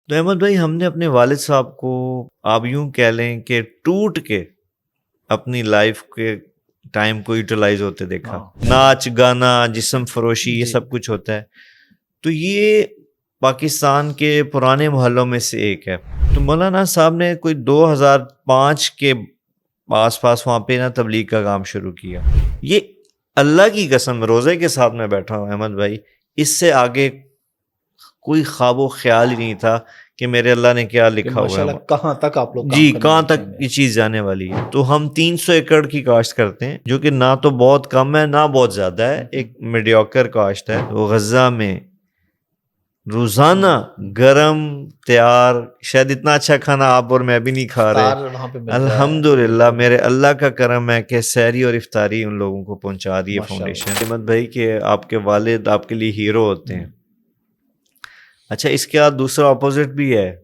تو احمد بھائی ہم نے اپنے والد صاحب کو آپ یوں کہہ لیں کہ ٹوٹ کے اپنی لائف کے ٹائم کو یوٹیلائز ہوتے دیکھا. ناچ گانا جسم فروشی یہ سب کچھ ہوتا ہے. تو یہ پاکستان کے پرانے محلوں میں سے ایک ہے. تو مولانا صاحب نے کوئی 2005 کے آس پاس وہاں پہ نا تبلیغ کا کام شروع کیا. یہ اللہ کی قسم روزے کے ساتھ میں بیٹھا ہوں احمد بھائی, اس سے آگے کوئی خواب و خیال ہی نہیں تھا کہ میرے اللہ نے کیا لکھا ہوا ہے, کہاں تک آپ لوگ جی کہاں تک یہ چیز جانے والی ہے. تو ہم 300 ایکڑ کی کاشت کرتے ہیں, جو کہ نہ تو بہت کم ہے نہ بہت زیادہ ہے, ایک میڈیوکر کاشت ہے. تو غزہ میں روزانہ گرم تیار, شاید اتنا اچھا کھانا آپ اور میں بھی نہیں کھا رہے, الحمدللہ میرے اللہ کا کرم ہے کہ سحری اور افطاری ان لوگوں کو پہنچا دی ہے فاؤنڈیشن. احمد بھائی کہ آپ کے والد آپ کے لیے ہیرو ہوتے ہیں. اچھا اس کے بعد دوسرا اپوزٹ بھی ہے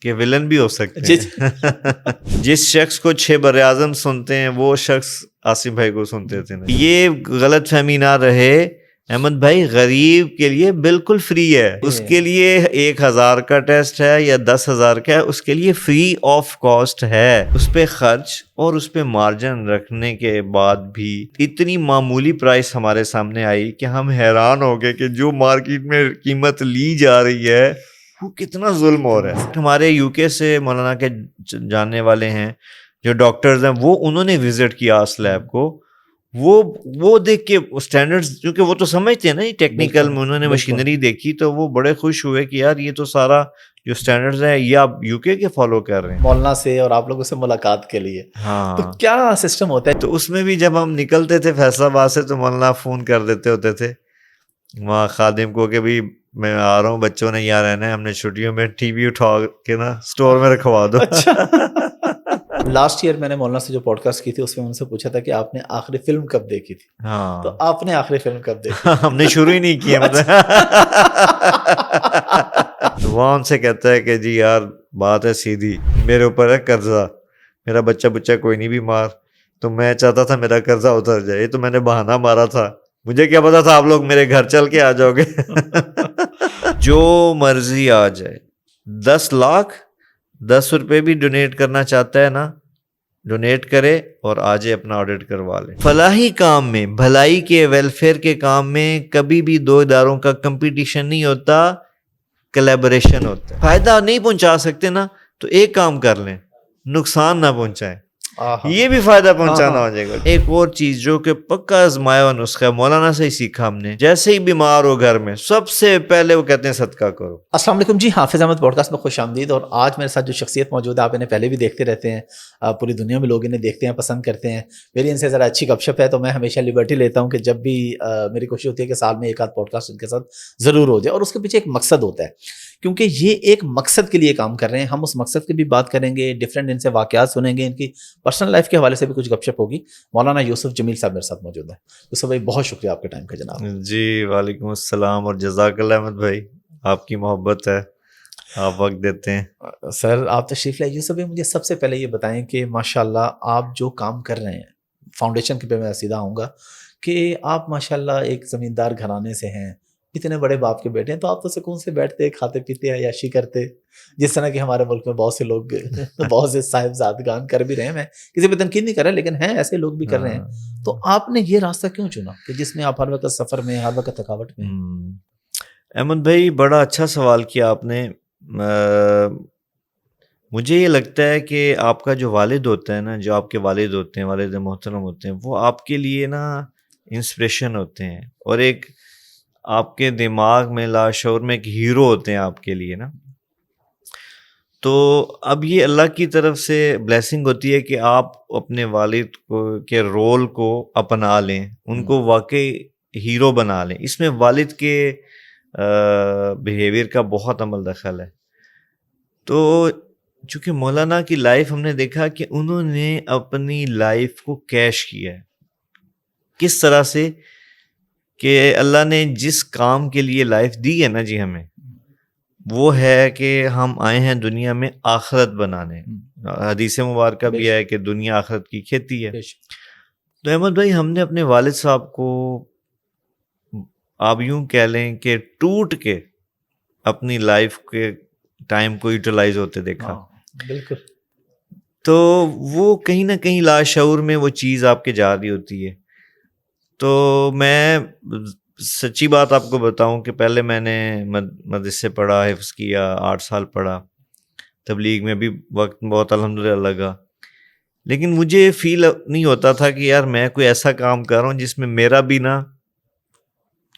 کہ ولن بھی ہو سکتے ہیں. جس شخص کو 6 براعظم سنتے ہیں وہ شخص آصف بھائی کو سنتے تھے. یہ غلط فہمی نہ رہے, احمد بھائی غریب کے لیے بالکل فری ہے. اس کے لیے 1000 کا ٹیسٹ ہے یا 10,000 کا ہے, اس کے لیے فری آف کاسٹ ہے. اس پہ خرچ اور اس پہ مارجن رکھنے کے بعد بھی اتنی معمولی پرائس ہمارے سامنے آئی کہ ہم حیران ہو گئے کہ جو مارکیٹ میں قیمت لی جا رہی ہے وہ کتنا ظلم ہو رہا ہے. ہمارے یو کے سے مولانا کے جاننے والے ہیں جو ڈاکٹرز ہیں, وہ انہوں نے وزٹ کیا اس لیب کو, وہ دیکھ کے اسٹینڈرڈز, کیونکہ وہ تو سمجھتے ہیں نا ٹیکنیکل میں, انہوں نے مشینری دیکھی تو وہ بڑے خوش ہوئے کہ یار یہ تو سارا جو اسٹینڈرڈز ہیں یہ آپ یو کے فالو کر رہے ہیں. مولانا سے اور آپ لوگوں سے ملاقات کے لیے ہاں, تو کیا سسٹم ہوتا ہے؟ تو اس میں بھی جب ہم نکلتے تھے فیصل آباد سے تو مولانا فون کر دیتے ہوتے تھے وہاں خادم کو کہ بھی میں آ رہا ہوں, بچوں نے یہاں رہنا ہے, ہم نے چھٹیوں میں ٹی وی اٹھا کے نا اسٹور میں رکھوا دو. لاسٹ ایئر میں نے مولانا سے جو پوڈ کاسٹ کی تھی اس میں ان سے پوچھا تھا کہ آپ نے آخری فلم کب دیکھی تھی. ہاں تو آپ نے آخری فلم کب دیکھی؟ ہم نے شروع ہی نہیں کیا. مطلب وہاں ان سے کہتا ہے کہ جی یار بات ہے سیدھی, میرے اوپر ہے قرضہ, میرا بچہ کوئی نہیں بیمار, تو میں چاہتا تھا میرا قرضہ اتر جائے. یہ تو میں نے بہانہ مارا تھا, مجھے کیا پتا تھا آپ لوگ میرے گھر چل کے آ جاؤ گے. جو مرضی آ جائے, 10 لاکھ 10 روپے بھی ڈونیٹ کرنا چاہتا ہے نا, ڈونیٹ کرے اور آج اپنا آڈٹ کروا لے. فلاحی کام میں, بھلائی کے ویلفیئر کے کام میں کبھی بھی 2 اداروں کا کمپٹیشن نہیں ہوتا, کلیبریشن ہوتا ہے. فائدہ نہیں پہنچا سکتے نا تو ایک کام کر لیں, نقصان نہ پہنچائیں, یہ بھی فائدہ پہنچانا ہو جائے گا. ایک اور چیز جو کہ پکا آزمایا ہوا نسخہ ہے, مولانا سے ہی سیکھا ہم نے, جیسے ہی بیمار ہو گھر میں سب سے پہلے وہ کہتے ہیں صدقہ کرو. السلام علیکم جی, حافظ احمد پوڈ کاسٹ میں خوش آمدید. اور آج میرے ساتھ جو شخصیت موجود ہے آپ انہیں پہلے بھی دیکھتے رہتے ہیں, پوری دنیا میں لوگ انہیں دیکھتے ہیں, پسند کرتے ہیں. میری ان سے ذرا اچھی گپ شپ ہے تو میں ہمیشہ لبرٹی لیتا ہوں کہ جب بھی میری کوشش ہوتی ہے کہ سال میں 1 آدھ پوڈ کاسٹ ان کے ساتھ ضرور ہو جائے, اور اس کے پیچھے ایک مقصد ہوتا ہے, کیونکہ یہ ایک مقصد کے لیے کام کر رہے ہیں. ہم اس مقصد کی بھی بات کریں گے, ڈفرینٹ ان سے واقعات سنیں گے, ان کی پرسنل لائف کے حوالے سے بھی کچھ گپ شپ ہوگی. مولانا یوسف جمیل صاحب میرے ساتھ موجود ہیں. یوسف بھائی بہت شکریہ آپ کے ٹائم کا جناب. جی وعلیکم السلام, اور جزاک اللہ احمد بھائی, آپ کی محبت ہے, آپ وقت دیتے ہیں. سر آپ تشریف لائیے. یوسف بھائی مجھے سب سے پہلے یہ بتائیں کہ ماشاءاللہ آپ جو کام کر رہے ہیں فاؤنڈیشن کے پہ میں سیدھا آؤں گا کہ آپ ماشاءاللہ ایک زمیندار گھرانے سے ہیں, اتنے بڑے باپ کے بیٹے ہیں, تو آپ تو سکون سے بیٹھتے کھاتے پیتے عیاشی کرتے, جس طرح کہ ہمارے ملک میں بہت سے لوگ بہت سے صاحبزادگان کر بھی رہے ہیں. میں کسی پہ تنقید نہیں کر رہا, لیکن ہیں ایسے لوگ بھی کر رہے ہیں. تو آپ نے یہ راستہ کیوں چنا کہ جس میں آپ ہر وقت سفر میں, ہر وقت تھکاوٹ میں؟ احمد بھائی بڑا اچھا سوال کیا آپ نے. مجھے یہ لگتا ہے کہ آپ کا جو والد ہوتا ہے نا, جو آپ کے والد ہوتے ہیں, والد محترم ہوتے ہیں, وہ آپ کے لیے نا انسپریشن ہوتے ہیں, اور ایک آپ کے دماغ میں لاشعور میں ایک ہیرو ہوتے ہیں آپ کے لیے نا. تو اب یہ اللہ کی طرف سے بلیسنگ ہوتی ہے کہ آپ اپنے والد کو کے رول کو اپنا لیں, ان کو واقعی ہیرو بنا لیں. اس میں والد کے بیہیویئر کا بہت عمل دخل ہے. تو چونکہ مولانا کی لائف ہم نے دیکھا کہ انہوں نے اپنی لائف کو کیش کیا ہے. کس طرح سے کہ اللہ نے جس کام کے لیے لائف دی ہے نا جی ہمیں, وہ ہے کہ ہم آئے ہیں دنیا میں آخرت بنانے. حدیث مبارکہ بھی ہے کہ دنیا آخرت کی کھیتی ہے. تو احمد بھائی ہم نے اپنے والد صاحب کو آپ یوں کہہ لیں کہ ٹوٹ کے اپنی لائف کے ٹائم کو یوٹیلائز ہوتے دیکھا. بالکل. تو وہ کہیں نہ کہیں لاشعور میں وہ چیز آپ کے جا رہی ہوتی ہے. تو میں سچی بات آپ کو بتاؤں کہ پہلے میں نے مدرسے پڑھا, حفظ کیا, 8 سال پڑھا, تبلیغ میں بھی وقت بہت الحمدللہ لگا, لیکن مجھے فیل نہیں ہوتا تھا کہ یار میں کوئی ایسا کام کر رہا ہوں جس میں میرا بھی نا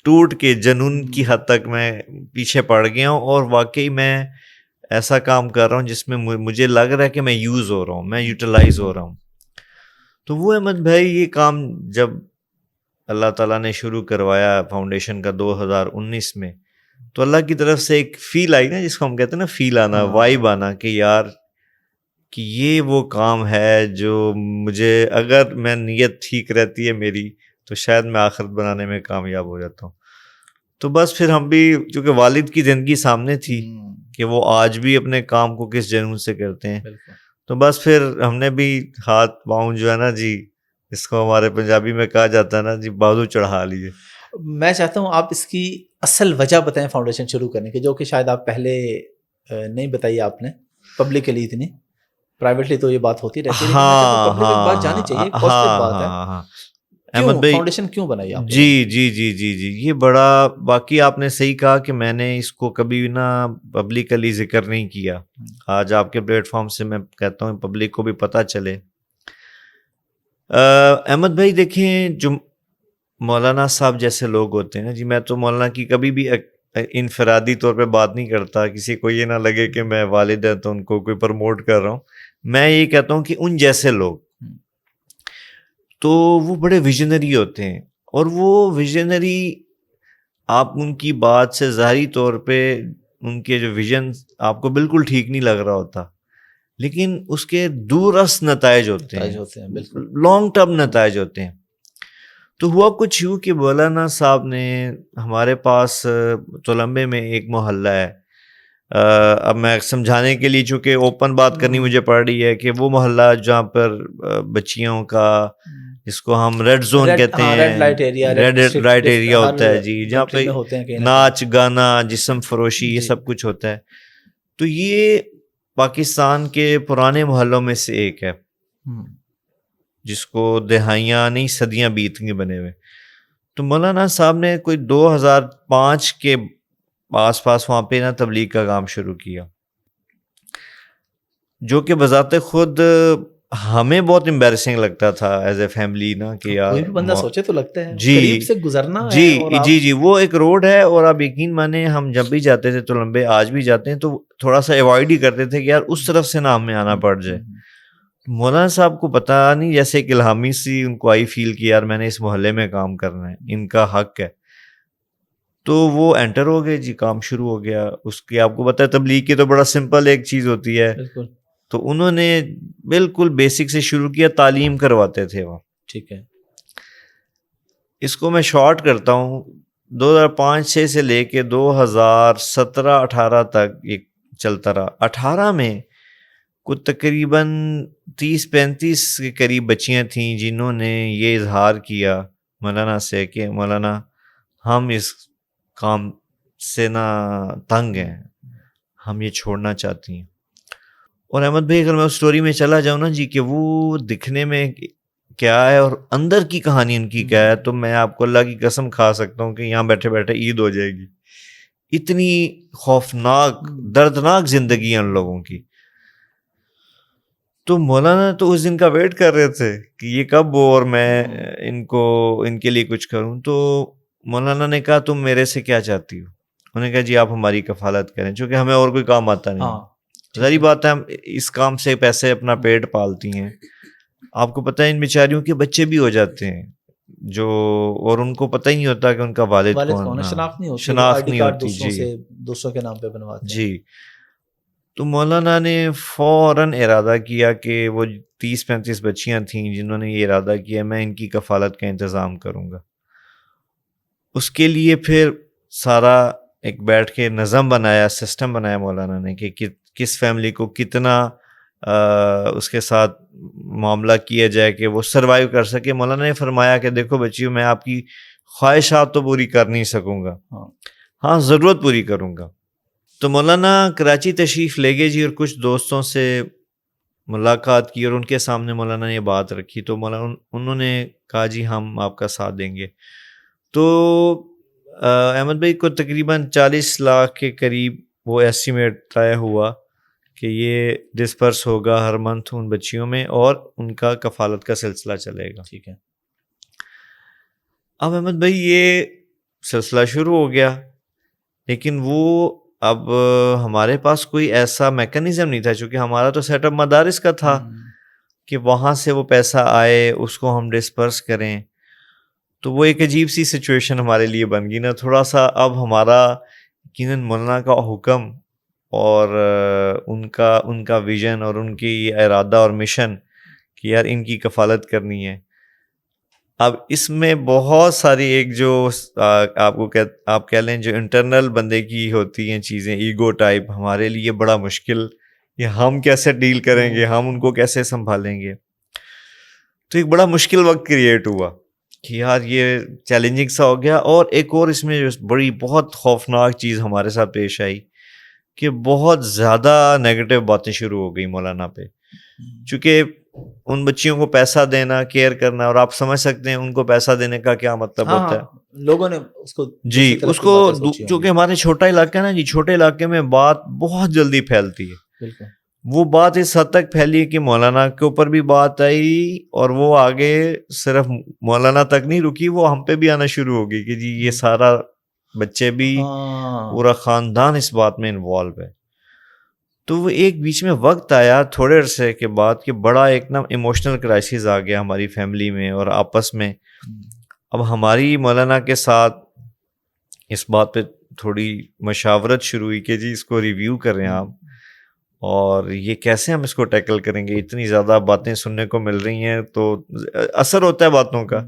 ٹوٹ کے جنون کی حد تک میں پیچھے پڑ گیا ہوں, اور واقعی میں ایسا کام کر رہا ہوں جس میں مجھے لگ رہا ہے کہ میں یوز ہو رہا ہوں, میں یوٹیلائز ہو رہا ہوں. تو وہ احمد بھائی یہ کام جب اللہ تعالیٰ نے شروع کروایا فاؤنڈیشن کا 2019 میں, تو اللہ کی طرف سے ایک فیل آئی نا, جس کو ہم کہتے ہیں نا فیل آنا, وائب آنا, کہ یار کہ یہ وہ کام ہے جو مجھے, اگر میں نیت ٹھیک رہتی ہے میری, تو شاید میں آخرت بنانے میں کامیاب ہو جاتا ہوں. تو بس پھر ہم بھی, چونکہ والد کی زندگی سامنے تھی کہ وہ آج بھی اپنے کام کو کس جنون سے کرتے ہیں, تو بس پھر ہم نے بھی ہاتھ پاؤں جو ہے نا جی, اس کو ہمارے پنجابی میں کہا جاتا ہے نا جی, بازو چڑھا لیے. میں چاہتا ہوں آپ اس کی اصل وجہ بتائیں فاؤنڈیشن شروع کرنے کی, جو کہ شاید آپ پہلے نہیں بتائی آپ نے پبلکلی اتنی, پرائیویٹلی تو یہ بات ہوتی رہتی ہے, لیکن میں چاہتا ہوں پبلک ایک بات جانی چاہیے, پازیٹیو بات ہے. احمد بھائی فاؤنڈیشن کیوں بنائی آپ؟ جی, یہ بڑا, باقی آپ نے صحیح کہا کہ میں نے اس کو کبھی نا پبلکلی ذکر نہیں کیا. آج آپ کے پلیٹ فارم سے میں کہتا ہوں پبلک کو بھی پتہ چلے. احمد بھائی دیکھیں, جو مولانا صاحب جیسے لوگ ہوتے ہیں نا جی, میں تو مولانا کی کبھی بھی انفرادی طور پہ بات نہیں کرتا, کسی کو یہ نہ لگے کہ میں والد ہے تو ان کو کوئی پروموٹ کر رہا ہوں. میں یہ کہتا ہوں کہ ان جیسے لوگ تو وہ بڑے ویژنری ہوتے ہیں, اور وہ ویژنری آپ ان کی بات سے ظاہری طور پہ ان کے جو ویژن آپ کو بالکل ٹھیک نہیں لگ رہا ہوتا, لیکن اس کے دورس نتائج ہوتے ہیں, لانگ ٹرم نتائج ہوتے ہیں. تو ہوا کچھ یوں کہ مولانا صاحب نے ہمارے پاس تولمبے میں ایک محلہ ہے, اب میں سمجھانے کے لیے چونکہ اوپن بات کرنی مجھے پڑ رہی ہے, کہ وہ محلہ جہاں پر بچیوں کا, جس کو ہم ریڈ زون کہتے ہیں, ریڈ لائٹ ایریا ہوتا ہے جی, جہاں پہ ناچ گانا, جسم فروشی, یہ سب کچھ ہوتا ہے. تو یہ پاکستان کے پرانے محلوں میں سے ایک ہے, جس کو دہائیاں نہیں صدیاں بیت گئی بنے ہوئے. تو مولانا صاحب نے کوئی 2005 کے آس پاس وہاں پہ نا تبلیغ کا کام شروع کیا, جو کہ بذات خود ہمیں بہت امبیرسنگ لگتا تھا ایز اے فیملی نا, کہ یار کوئی بھی بندہ سوچے تو لگتا ہے جی قریب سے گزرنا ہے. جی وہ ایک روڈ ہے, اور آپ یقین مانیں ہم جب بھی جاتے تھے تولمبے, آج بھی جاتے ہیں, تو تھوڑا سا ایوائڈ ہی کرتے تھے کہ یار اس طرف سے نہ ہمیں آنا پڑ جائے. مولانا صاحب کو پتہ نہیں جیسے ایک الہامی سی ان کو آئی فیل کہ یار میں نے اس محلے میں کام کرنا ہے, ان کا حق ہے. تو وہ انٹر ہو گئے جی, کام شروع ہو گیا. اس کی آپ کو پتہ ہے تبلیغ کی تو بڑا سمپل ایک چیز ہوتی ہے, تو انہوں نے بالکل بیسک سے شروع کیا, تعلیم کرواتے تھے وہاں. ٹھیک ہے, اس کو میں شارٹ کرتا ہوں, 2005-06 سے لے کے 2017-18 تک یہ چلتا رہا. 18 میں کچھ تقریباً 30-35 کے قریب بچیاں تھیں جنہوں نے یہ اظہار کیا مولانا سے کہ مولانا ہم اس کام سے نا تنگ ہیں, ہم یہ چھوڑنا چاہتی ہیں. اور احمد بھائی اگر میں اس سٹوری میں چلا جاؤں نا جی, کہ وہ دکھنے میں کیا ہے اور اندر کی کہانی ان کی کیا ہے, تو میں آپ کو اللہ کی قسم کھا سکتا ہوں کہ یہاں بیٹھے بیٹھے عید ہو جائے گی. اتنی خوفناک دردناک زندگی ہے ان لوگوں کی. تو مولانا تو اس دن کا ویٹ کر رہے تھے کہ یہ کب ہو اور میں ان کے لیے کچھ کروں. تو مولانا نے کہا تم میرے سے کیا چاہتی ہو؟ انہوں نے کہا جی آپ ہماری کفالت کریں, چونکہ ہمیں اور کوئی کام آتا نہیں. ظاہری بات ہے ہم اس کام سے پیسے اپنا پیٹ پالتی ہیں. آپ کو پتہ ہے ان بیچاریوں کے بچے بھی ہو جاتے ہیں جو, اور ان کو پتہ ہی نہیں ہوتا کہ ان کا والد کون ہے, شناخت نہیں ہوتی جی, دوسروں کے نام پہ بنواتے ہیں جی. تو مولانا نے فوراً ارادہ کیا کہ وہ 30-35 بچیاں تھیں جنہوں نے یہ ارادہ کیا میں ان کی کفالت کا انتظام کروں گا. اس کے لیے پھر سارا ایک بیٹھ کے نظم بنایا, سسٹم بنایا مولانا نے کہ کس فیملی کو کتنا اس کے ساتھ معاملہ کیا جائے کہ وہ سروائیو کر سکے. مولانا نے فرمایا کہ دیکھو بچیوں, میں آپ کی خواہشات تو پوری کر نہیں سکوں گا, ہاں ضرورت پوری کروں گا. تو مولانا کراچی تشریف لے گئے جی، اور کچھ دوستوں سے ملاقات کی اور ان کے سامنے مولانا نے یہ بات رکھی، تو مولانا انہوں نے کہا جی ہم آپ کا ساتھ دیں گے. تو احمد بھائی کو تقریباً 40 لاکھ کے قریب وہ ایسٹیمیٹ طے ہوا کہ یہ ڈسپرس ہوگا ہر منتھ ان بچیوں میں، اور ان کا کفالت کا سلسلہ چلے گا. ٹھیک ہے. اب احمد بھائی یہ سلسلہ شروع ہو گیا، لیکن وہ اب ہمارے پاس کوئی ایسا میکانزم نہیں تھا، چونکہ ہمارا تو سیٹ اپ مدارس کا تھا کہ وہاں سے وہ پیسہ آئے اس کو ہم ڈسپرس کریں. تو وہ ایک عجیب سی سچویشن ہمارے لیے بن گئی نا تھوڑا سا. اب ہمارا یقیناً مولانا کا حکم اور ان کا ویژن اور ان کی ارادہ اور مشن کہ یار ان کی کفالت کرنی ہے. اب اس میں بہت ساری ایک جو آپ کہہ لیں جو انٹرنل بندے کی ہوتی ہیں چیزیں، ایگو ٹائپ، ہمارے لیے بڑا مشکل، یہ ہم کیسے ڈیل کریں گے، ہم ان کو کیسے سنبھالیں گے. تو ایک بڑا مشکل وقت کریٹ ہوا کہ یار یہ چیلنجنگ سا ہو گیا. اور ایک اور اس میں بڑی بہت خوفناک چیز ہمارے ساتھ پیش آئی کہ بہت زیادہ نیگیٹو باتیں شروع ہو گئی مولانا پہ، چونکہ ان بچیوں کو پیسہ دینا، کیئر کرنا، اور آپ سمجھ سکتے ہیں ان کو پیسہ دینے کا کیا مطلب ہوتا ہے. لوگوں نے اس کو جی اس کو چونکہ ہمارے چھوٹا علاقہ ہے نا جی، چھوٹے علاقے میں بات بہت جلدی پھیلتی ہے. بالکل. وہ بات اس حد تک پھیلی کہ مولانا کے اوپر بھی بات آئی، اور وہ آگے صرف مولانا تک نہیں رکی، وہ ہم پہ بھی آنا شروع ہو گئی کہ جی یہ سارا بچے بھی پورا خاندان اس بات میں انوالو ہے. تو وہ ایک بیچ میں وقت آیا تھوڑے عرصے کے بعد کہ بڑا ایک نا ایموشنل کرائسس آ گیا ہماری فیملی میں اور آپس میں. اب ہماری مولانا کے ساتھ اس بات پہ تھوڑی مشاورت شروع ہوئی کہ جی اس کو ریویو کر رہے ہیں آپ، اور یہ کیسے ہم اس کو ٹیکل کریں گے، اتنی زیادہ باتیں سننے کو مل رہی ہیں تو اثر ہوتا ہے باتوں کا.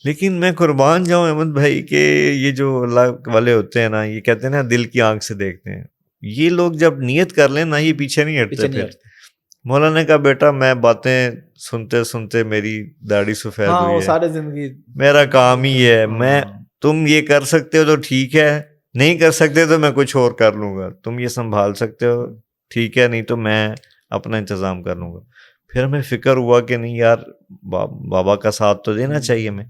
لیکن میں قربان جاؤں احمد بھائی کہ یہ جو اللہ والے ہوتے ہیں نا، یہ کہتے ہیں نا دل کی آنکھ سے دیکھتے ہیں. یہ لوگ جب نیت کر لیں نا یہ پیچھے نہیں ہٹتے. پھر مولانا کا بیٹا میں باتیں سنتے سنتے میری داڑھی سفید ہوئی ہے، سارے زندگی میرا کام ہی ہے، تم یہ کر سکتے ہو تو ٹھیک ہے، نہیں کر سکتے تو میں کچھ اور کر لوں گا، تم یہ سنبھال سکتے ہو ٹھیک ہے، نہیں تو میں اپنا انتظام کر لوں گا. پھر ہمیں فکر ہوا کہ نہیں یار بابا کا ساتھ تو دینا چاہیے ہمیں.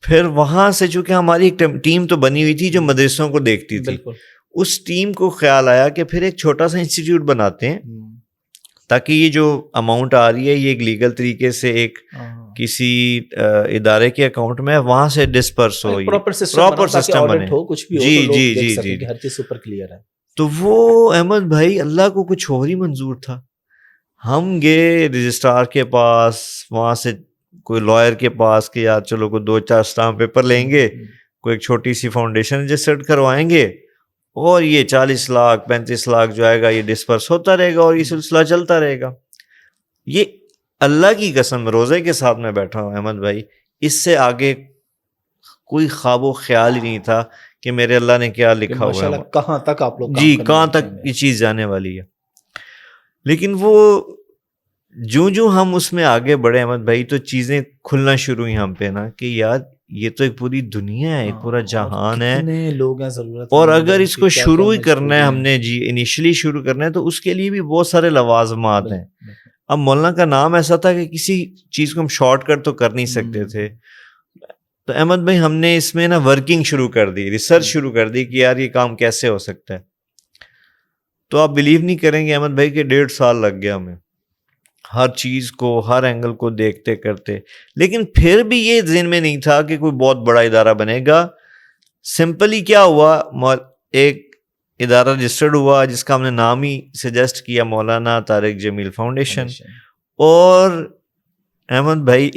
پھر وہاں سے چونکہ ہماری ایک ٹیم تو بنی ہوئی تھی جو مدرسوں کو دیکھتی تھی، اس ٹیم کو خیال آیا کہ پھر ایک چھوٹا سا انسٹیٹیوٹ بناتے ہیں تاکہ یہ جو اماؤنٹ آ رہی ہے یہ ایک لیگل طریقے سے ایک کسی ادارے کے اکاؤنٹ میں وہاں سے ڈسپرس ہو، پراپر سسٹم بنے، کچھ بھی ہو جی تو جی لوگ دیکھ جی سکیں جی کہ ہر چیز سپر کلیئر ہے. تو وہ احمد بھائی اللہ کو کچھ اور ہی منظور تھا. ہم گئے رجسٹرار کے پاس، وہاں سے کوئی لائر کے پاس کہ یار چلو کوئی 2-4 اسٹامپ پیپر لیں گے، کوئی ایک چھوٹی سی فاؤنڈیشن رجسٹرڈ کروائیں گے، اور یہ 40 لاکھ 35 لاکھ جو آئے گا یہ ڈسپرس ہوتا رہے گا اور یہ سلسلہ چلتا رہے گا. یہ اللہ کی قسم روزے کے ساتھ میں بیٹھا ہوں احمد بھائی، اس سے آگے کوئی خواب و خیال ہی نہیں تھا کہ میرے اللہ نے کیا لکھا ہوا ہے، کہاں تک آپ لوگ جی کہاں تک یہ چیز جانے والی ہے. لیکن وہ جو ہم اس میں آگے بڑھے احمد بھائی تو چیزیں کھلنا شروع ہوئی ہم پہ نا کہ یار یہ تو ایک پوری دنیا ہے، ایک پورا جہان ہے، کتنے لوگ ہیں ضرورت، اور اگر اس کو شروع ہی کرنا ہے ہم نے جی انیشلی شروع کرنا ہے تو اس کے لیے بھی بہت سارے لوازمات ہیں. اب مولانا کا نام ایسا تھا کہ کسی چیز کو ہم شارٹ کٹ تو کر نہیں سکتے تھے. تو احمد بھائی ہم نے اس میں نا ورکنگ شروع کر دی، ریسرچ شروع کر دی کہ یار یہ کام کیسے ہو سکتا ہے. تو آپ بلیو نہیں کریں گے احمد بھائی کہ 1.5 سال لگ گیا ہمیں ہر چیز کو، ہر اینگل کو دیکھتے کرتے. لیکن پھر بھی یہ ذہن میں نہیں تھا کہ کوئی بہت بڑا ادارہ بنے گا. سمپلی کیا ہوا، ایک ادارہ رجسٹرڈ ہوا جس کا ہم نے نام ہی سجیسٹ کیا مولانا طارق جمیل فاؤنڈیشن. اور احمد بھائی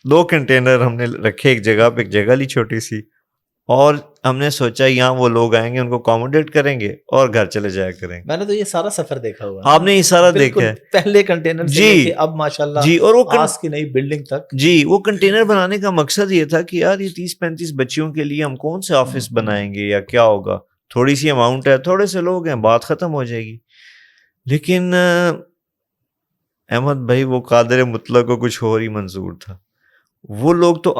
2 کنٹینر ہم نے رکھے ایک جگہ پہ، ایک جگہ لی چھوٹی سی، اور ہم نے سوچا یہاں وہ لوگ آئیں گے ان کو اکوموڈیٹ کریں گے اور گھر چلے جایا کریں گے. میں نے تو یہ سارا سفر دیکھا ہوا ہے، آپ نے یہ سارا دیکھا ہے، پہلے کنٹینر سے لے کے اب ماشاءاللہ جی، اور وہ آس کی نئی بلڈنگ تک. جی وہ کنٹینر بنانے کا مقصد یہ تھا کہ یار یہ 30-35 بچیوں کے لیے ہم کون سے آفس بنائیں گے یا کیا ہوگا، تھوڑی سی اماؤنٹ ہے، تھوڑے سے لوگ ہیں، بات ختم ہو جائے گی. لیکن احمد بھائی وہ قادر مطلق کو کچھ اور ہی منظور تھا. وہ لوگ تو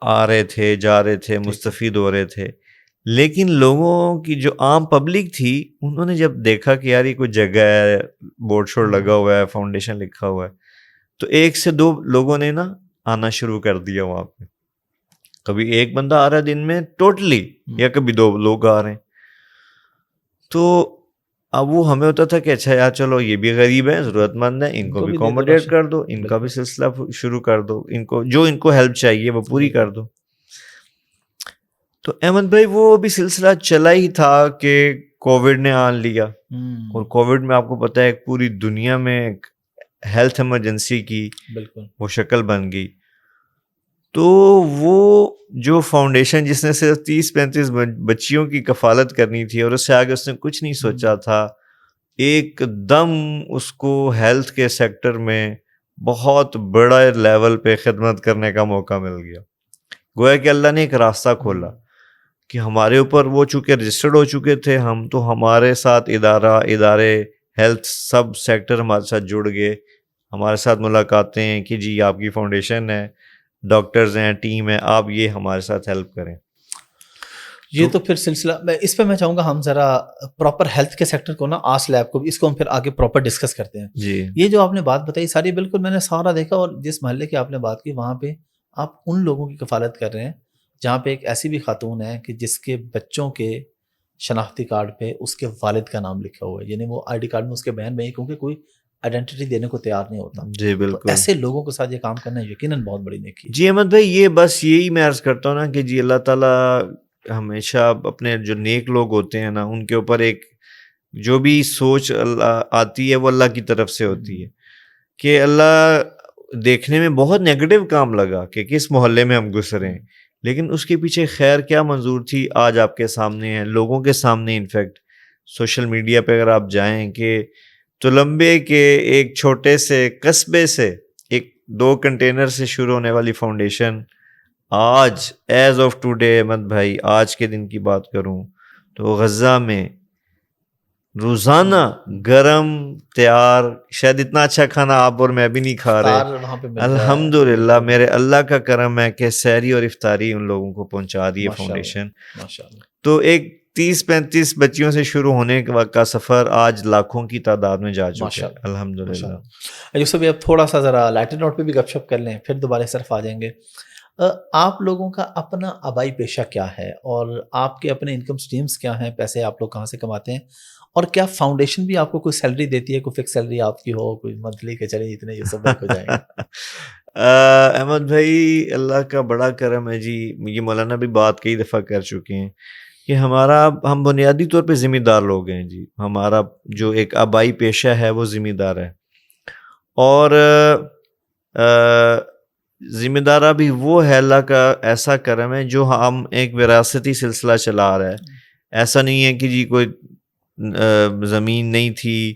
آ رہے تھے، جا رہے تھے، مستفید ہو رہے تھے، لیکن لوگوں کی جو عام پبلک تھی انہوں نے جب دیکھا کہ یار یہ کوئی جگہ ہے, بورڈ شورڈ لگا ہوا ہے, فاؤنڈیشن لکھا ہوا ہے, تو 1 سے 2 لوگوں نے نا آنا شروع کر دیا وہاں پہ. کبھی ایک بندہ آ رہا ہے دن میں ٹوٹلی, یا کبھی 2 لوگ آ رہے ہیں. تو اب وہ ہمیں ہوتا تھا کہ اچھا یار چلو یہ بھی غریب ہیں, ضرورت مند ہیں, ان کو بھی اکوموڈیٹ کر دو, ان کا بھی سلسلہ شروع کر دو, ان کو جو ان کو ہیلپ چاہیے وہ پوری کر دو. تو احمد بھائی وہ بھی سلسلہ چلا ہی تھا کہ کووڈ نے آن لیا, اور کووڈ میں آپ کو پتہ ہے پوری دنیا میں ہیلتھ ایمرجنسی کی بالکل وہ شکل بن گئی. تو وہ جو فاؤنڈیشن جس نے صرف 30-35 بچیوں کی کفالت کرنی تھی اور اس سے آگے اس نے کچھ نہیں سوچا تھا, ایک دم اس کو ہیلتھ کے سیکٹر میں بہت بڑا لیول پہ خدمت کرنے کا موقع مل گیا. گویا کہ اللہ نے ایک راستہ کھولا کہ ہمارے اوپر وہ چونکہ رجسٹرڈ ہو چکے تھے ہم, تو ہمارے ساتھ ادارے ہیلتھ سب سیکٹر ہمارے ساتھ جڑ گئے, ہمارے ساتھ ملاقاتیں ہیں کہ جی آپ کی فاؤنڈیشن ہے, ڈاکٹرز ہیں, ٹیم ہے, آپ یہ ہمارے ساتھ ہیلپ کریں. یہ تو پھر سلسلہ اس پہ میں چاہوں گا ہم ذرا پراپر ہیلتھ کے سیکٹر کو نا, آس لیب کو بھی, اس کو ہم پھر آگے پراپر ڈسکس کرتے ہیں. جی یہ جو آپ نے بات بتائی ساری بالکل میں نے سارا دیکھا, اور جس محلے کی آپ نے بات کی وہاں پہ آپ ان لوگوں کی کفالت کر رہے ہیں جہاں پہ ایک ایسی بھی خاتون ہے کہ جس کے بچوں کے شناختی کارڈ پہ اس کے والد کا نام لکھا ہوا ہے, یعنی وہ آئی ڈی کارڈ میں اس کے بہن میں, کیونکہ کوئی آئیڈینٹی دینے کو تیار نہیں ہوتا. جی بالکل. ایسے لوگوں کے ساتھ یہ کام کرنا یقیناً بہت بڑی نیکی ہے. جی احمد بھائی یہ بس یہی میں عرض کرتا ہوں نا کہ جی اللہ تعالیٰ ہمیشہ اپنے جو نیک لوگ ہوتے ہیں نا ان کے اوپر ایک جو بھی سوچ اللہ آتی ہے وہ اللہ کی طرف سے ہوتی ہے. کہ اللہ دیکھنے میں بہت نیگیٹو کام لگا کہ کس محلے میں ہم گزرے ہیں, لیکن اس کے پیچھے خیر کیا منظور تھی آج آپ کے سامنے ہے, لوگوں کے سامنے. انفیکٹ سوشل میڈیا پہ اگر آپ جائیں کہ تلمبے کے ایک چھوٹے سے قصبے سے 2 کنٹینر سے شروع ہونے والی فاؤنڈیشن آج ایز آف ٹوڈے احمد بھائی آج کے دن کی بات کروں تو غزہ میں روزانہ گرم تیار, شاید اتنا اچھا کھانا آپ اور میں بھی نہیں کھا رہے, الحمدللہ میرے اللہ کا کرم ہے کہ سحری اور افطاری ان لوگوں کو پہنچا دی ہے فاؤنڈیشن. تو ایک 30-35 بچیوں سے شروع ہونے کا سفر آج لاکھوں کی تعداد میں جا چکا ہے الحمدللہ. یوسف اب تھوڑا سا ذرا لائٹر نوٹ پہ بھی گپ شپ کر لیں, پھر دوبارہ صرف آ جائیں گے. آپ لوگوں کا اپنا آبائی پیشہ کیا ہے, اور آپ کے اپنے انکم سٹریمز کیا ہیں, پیسے آپ لوگ کہاں سے کماتے ہیں, اور کیا فاؤنڈیشن بھی آپ کو کوئی سیلری دیتی ہے, کوئی فکس سیلری آپ کی ہو, کوئی منتھلی کے چلیں اتنے یوسف بھائی کو جائیں گے؟ احمد بھائی اللہ کا بڑا کرم ہے جی, یہ مولانا بھی بات کئی دفعہ کر چکے ہیں کہ ہم بنیادی طور پہ ذمہ دار لوگ ہیں جی. ہمارا جو ایک آبائی پیشہ ہے وہ ذمہ دار ہے, اور ذمہ دارہ بھی وہ ہے, اللہ کا ایسا کرم ہے جو ہم ایک وراثتی سلسلہ چلا رہا ہے. ایسا نہیں ہے کہ جی کوئی زمین نہیں تھی,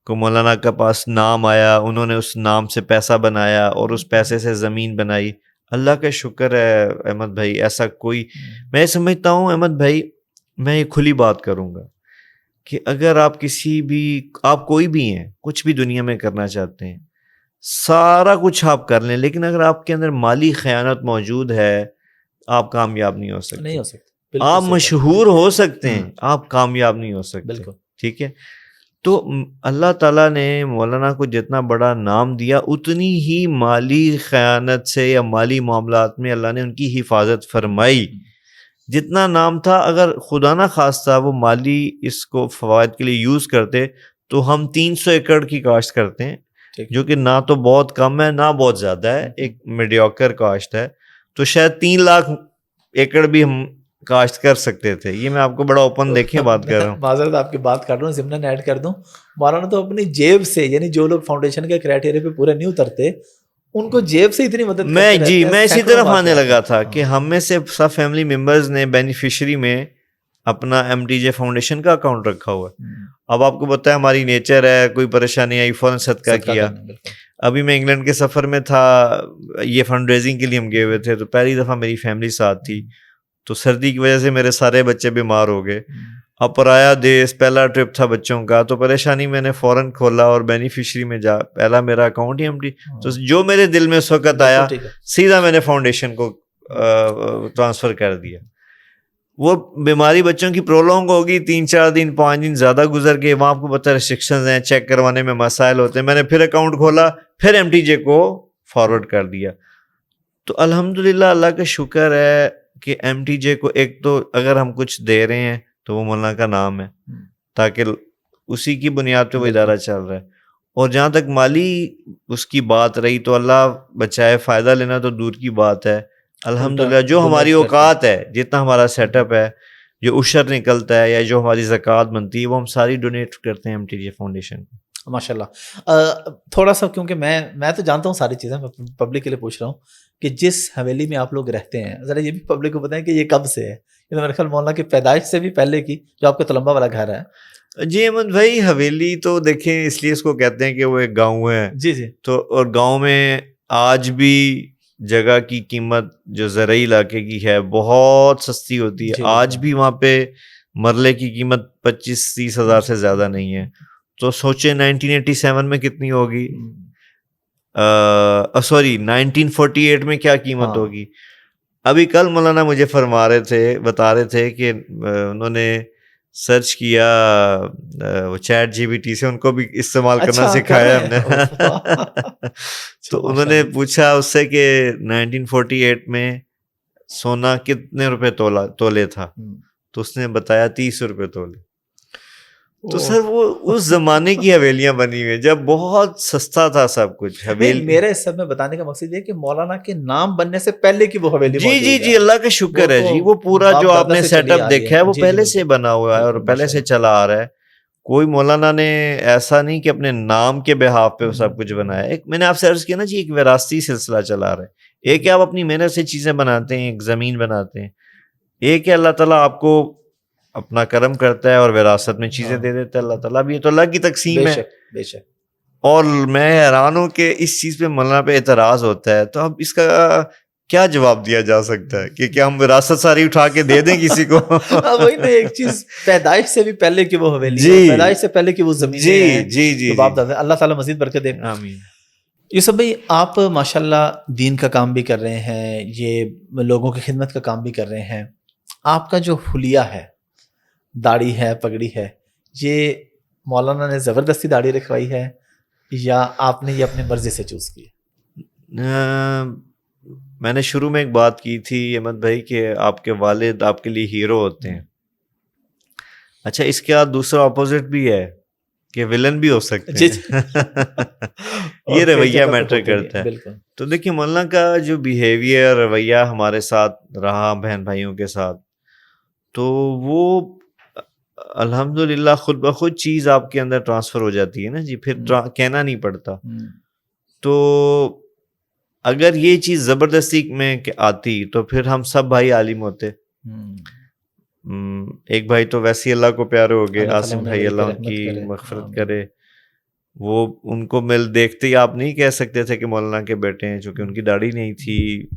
کو مولانا کے پاس نام آیا, انہوں نے اس نام سے پیسہ بنایا اور اس پیسے سے زمین بنائی. اللہ کا شکر ہے احمد بھائی, ایسا کوئی, میں سمجھتا ہوں احمد بھائی میں یہ کھلی بات کروں گا کہ اگر آپ آپ کوئی بھی ہیں, کچھ بھی دنیا میں کرنا چاہتے ہیں, سارا کچھ آپ کر لیں, لیکن اگر آپ کے اندر مالی خیانت موجود ہے آپ کامیاب نہیں ہو سکتے. آپ مشہور ہو سکتے ہیں, آپ کامیاب نہیں ہو سکتے. بالکل ٹھیک ہے. تو اللہ تعالیٰ نے مولانا کو جتنا بڑا نام دیا اتنی ہی مالی خیانت سے یا مالی معاملات میں اللہ نے ان کی حفاظت فرمائی. جتنا نام تھا اگر خدا نہ خواستہ وہ مالی اس کو فوائد کے لیے یوز کرتے تو ہم 300 ایکڑ کی کاشت کرتے ہیں, جو کہ نہ تو بہت کم ہے نہ بہت زیادہ ہے, ایک میڈیوکر کاشت ہے. تو شاید 3 لاکھ ایکڑ بھی ہم کاشت کر سکتے تھے. یہ میں آپ کو بڑا اوپن دیکھیں بات کر رہا ہوں, معذرت آپ کی بات کر رہا ہوں, ضمن ایڈ کر دوں, مولانا تو اپنی جیب سے, یعنی جو لوگ فاؤنڈیشن کے کرائٹیریا پہ پورے نہیں اترتے ان کو جیب سے اتنی مدد کرتے رہتے ہیں. میں اسی طرف آنے لگا تھا کہ ہم میں سے سب فیملی ممبرز نے بینیفیشری میں اپنا MTJ فاؤنڈیشن کا اکاؤنٹ رکھا ہوا ہے. اب آپ کو پتہ ہے ہماری نیچر ہے, کوئی پریشانی آئی فوراً صدقہ کیا. ابھی میں انگلینڈ کے سفر میں تھا, یہ فنڈ ریزنگ کے لیے ہم گئے ہوئے تھے, تو پہلی دفعہ میری فیملی ساتھ تھی, تو سردی کی وجہ سے میرے سارے بچے بیمار ہو گئے. اب پرایا دیس پہلا ٹرپ تھا بچوں کا, تو پریشانی میں نے فوراً کھولا اور بینیفیشری میں پہلا میرا اکاؤنٹ ہی MT, تو جو میرے دل میں اس وقت آیا سیدھا میں نے فاؤنڈیشن کو ٹرانسفر کر دیا. وہ بیماری بچوں کی پرولونگ ہوگی, 3-4 دن 5 دن زیادہ گزر گئے, وہاں آپ کو پتہ ریسٹرکشنز ہیں, چیک کروانے میں مسائل ہوتے ہیں, میں نے پھر اکاؤنٹ کھولا, پھر MTJ کو فارورڈ کر دیا. تو الحمدللہ اللہ کا شکر ہے کہ MTJ کو ایک تو اگر ہم کچھ دے رہے ہیں تو وہ مولانا کا نام ہے, تاکہ اسی کی بنیاد پہ وہ ادارہ چل رہا ہے. اور جہاں تک مالی اس کی بات رہی تو اللہ بچائے, فائدہ لینا تو دور کی بات ہے. الحمدللہ جو ہماری اوقات ہے, جتنا ہمارا سیٹ اپ ہے, جو عشر نکلتا ہے یا جو ہماری زکوٰۃ بنتی ہے, وہ ہم ساری ڈونیٹ کرتے ہیں MTJ فاؤنڈیشن کو. ماشاء اللہ. تھوڑا سا کیونکہ میں تو جانتا ہوں ساری چیزیں, میں پبلک کے لیے پوچھ رہا ہوں کہ جس حویلی میں آپ لوگ رہتے ہیں, ذرا یہ بھی پبلک کو بتائیں کہ یہ کب سے ہے. یہ تو میرے خیال مولانا کی پیدائش سے بھی پہلے کی, جو آپ کا تلمبہ والا گھر ہے. جی احمد بھائی, حویلی تو دیکھیں اس لیے اس کو کہتے ہیں کہ وہ ایک گاؤں ہے. جی جی. تو اور گاؤں میں آج بھی جگہ کی قیمت جو زرعی علاقے کی ہے بہت سستی ہوتی ہے. آج بھی وہاں پہ مرلے کی قیمت 25-30 ہزار سے زیادہ نہیں ہے. تو سوچیں 1987 میں کتنی ہوگی, سوری 1948 میں کیا قیمت ہوگی. ابھی کل مولانا مجھے بتا رہے تھے کہ انہوں نے سرچ کیا وہ چیٹ GPT سے, ان کو بھی استعمال کرنا سکھایا ہم نے. تو انہوں نے پوچھا اس سے کہ 1948 میں سونا کتنے روپے تولے تھا, تو اس نے بتایا 30 روپے تولے. تو سر وہ اس زمانے کی حویلیاں بنی ہوئی جب بہت سستا تھا سب کچھ. میرے اس سب میں بتانے کا مقصد یہ کہ مولانا کے نام بننے سے پہلے کی وہ حویلی. جی اللہ کا شکر ہے جی, وہ پورا جو آپ نے سیٹ اپ دیکھا ہے وہ پہلے سے بنا ہوا ہے اور پہلے سے چلا آ رہا ہے. کوئی مولانا نے ایسا نہیں کہ اپنے نام کے بہاف پہ سب کچھ بنایا. ایک میں نے آپ سے عرض کیا نا جی, ایک وراثتی سلسلہ چلا آ رہا ہے. ایک ہے آپ اپنی محنت سے چیزیں بناتے ہیں, ایک زمین بناتے ہیں. ایک ہے اللہ تعالیٰ آپ کو اپنا کرم کرتا ہے اور وراثت میں چیزیں دے دیتا ہے اللہ تعالیٰ. بھی یہ تو اللہ کی تقسیم ہے. بے شک. اور میں حیران ہوں کہ اس چیز پہ مولانا پہ اعتراض ہوتا ہے, تو اب اس کا کیا جواب دیا جا سکتا ہے کہ کیا ہم وراثت ساری اٹھا کے دے دیں کسی کو؟ وہی نا, ایک چیز پیدائش سے بھی پہلے کی وہ حویلی, پیدائش سے پہلے کی وہ زمین. جی باپ دادا, اللہ تعالیٰ مزید برکت دے. آمین. یوسف بھائی, آپ ماشاءاللہ دین کا کام بھی کر رہے ہیں, یہ لوگوں کی خدمت کا کام بھی کر رہے ہیں. آپ کا جو حلیہ ہے, داڑھی ہے, پگڑی ہے, یہ مولانا نے زبردستی داڑھی رکھوائی ہے یا آپ نے یہ اپنی مرضی سے چوز کی؟ میں نے شروع میں ایک بات کی تھی احمد بھائی کہ آپ کے والد آپ کے لیے ہیرو ہوتے ہیں. اچھا, اس کے بعد دوسرا اپوزٹ بھی ہے کہ ولن بھی ہو سکتے ہیں. یہ رویہ میٹر کرتا ہے. تو دیکھیے مولانا کا جو بیہیویئر, رویہ ہمارے ساتھ رہا بہن بھائیوں کے ساتھ, تو وہ الحمدللہ خود بخود چیز آپ کے اندر ٹرانسفر ہو جاتی ہے نا جی, پھر کہنا نہیں پڑتا. تو اگر یہ چیز زبردستی میں آتی تو پھر ہم سب بھائی عالم ہوتے. ایک بھائی تو ویسے اللہ کو پیارے ہو گئے, عاصم بھائی, اللہ ان کی مغفرت کرے. وہ ان کو دیکھتے ہی آپ نہیں کہہ سکتے تھے کہ مولانا کے بیٹے ہیں, چونکہ ان کی داڑھی نہیں تھی,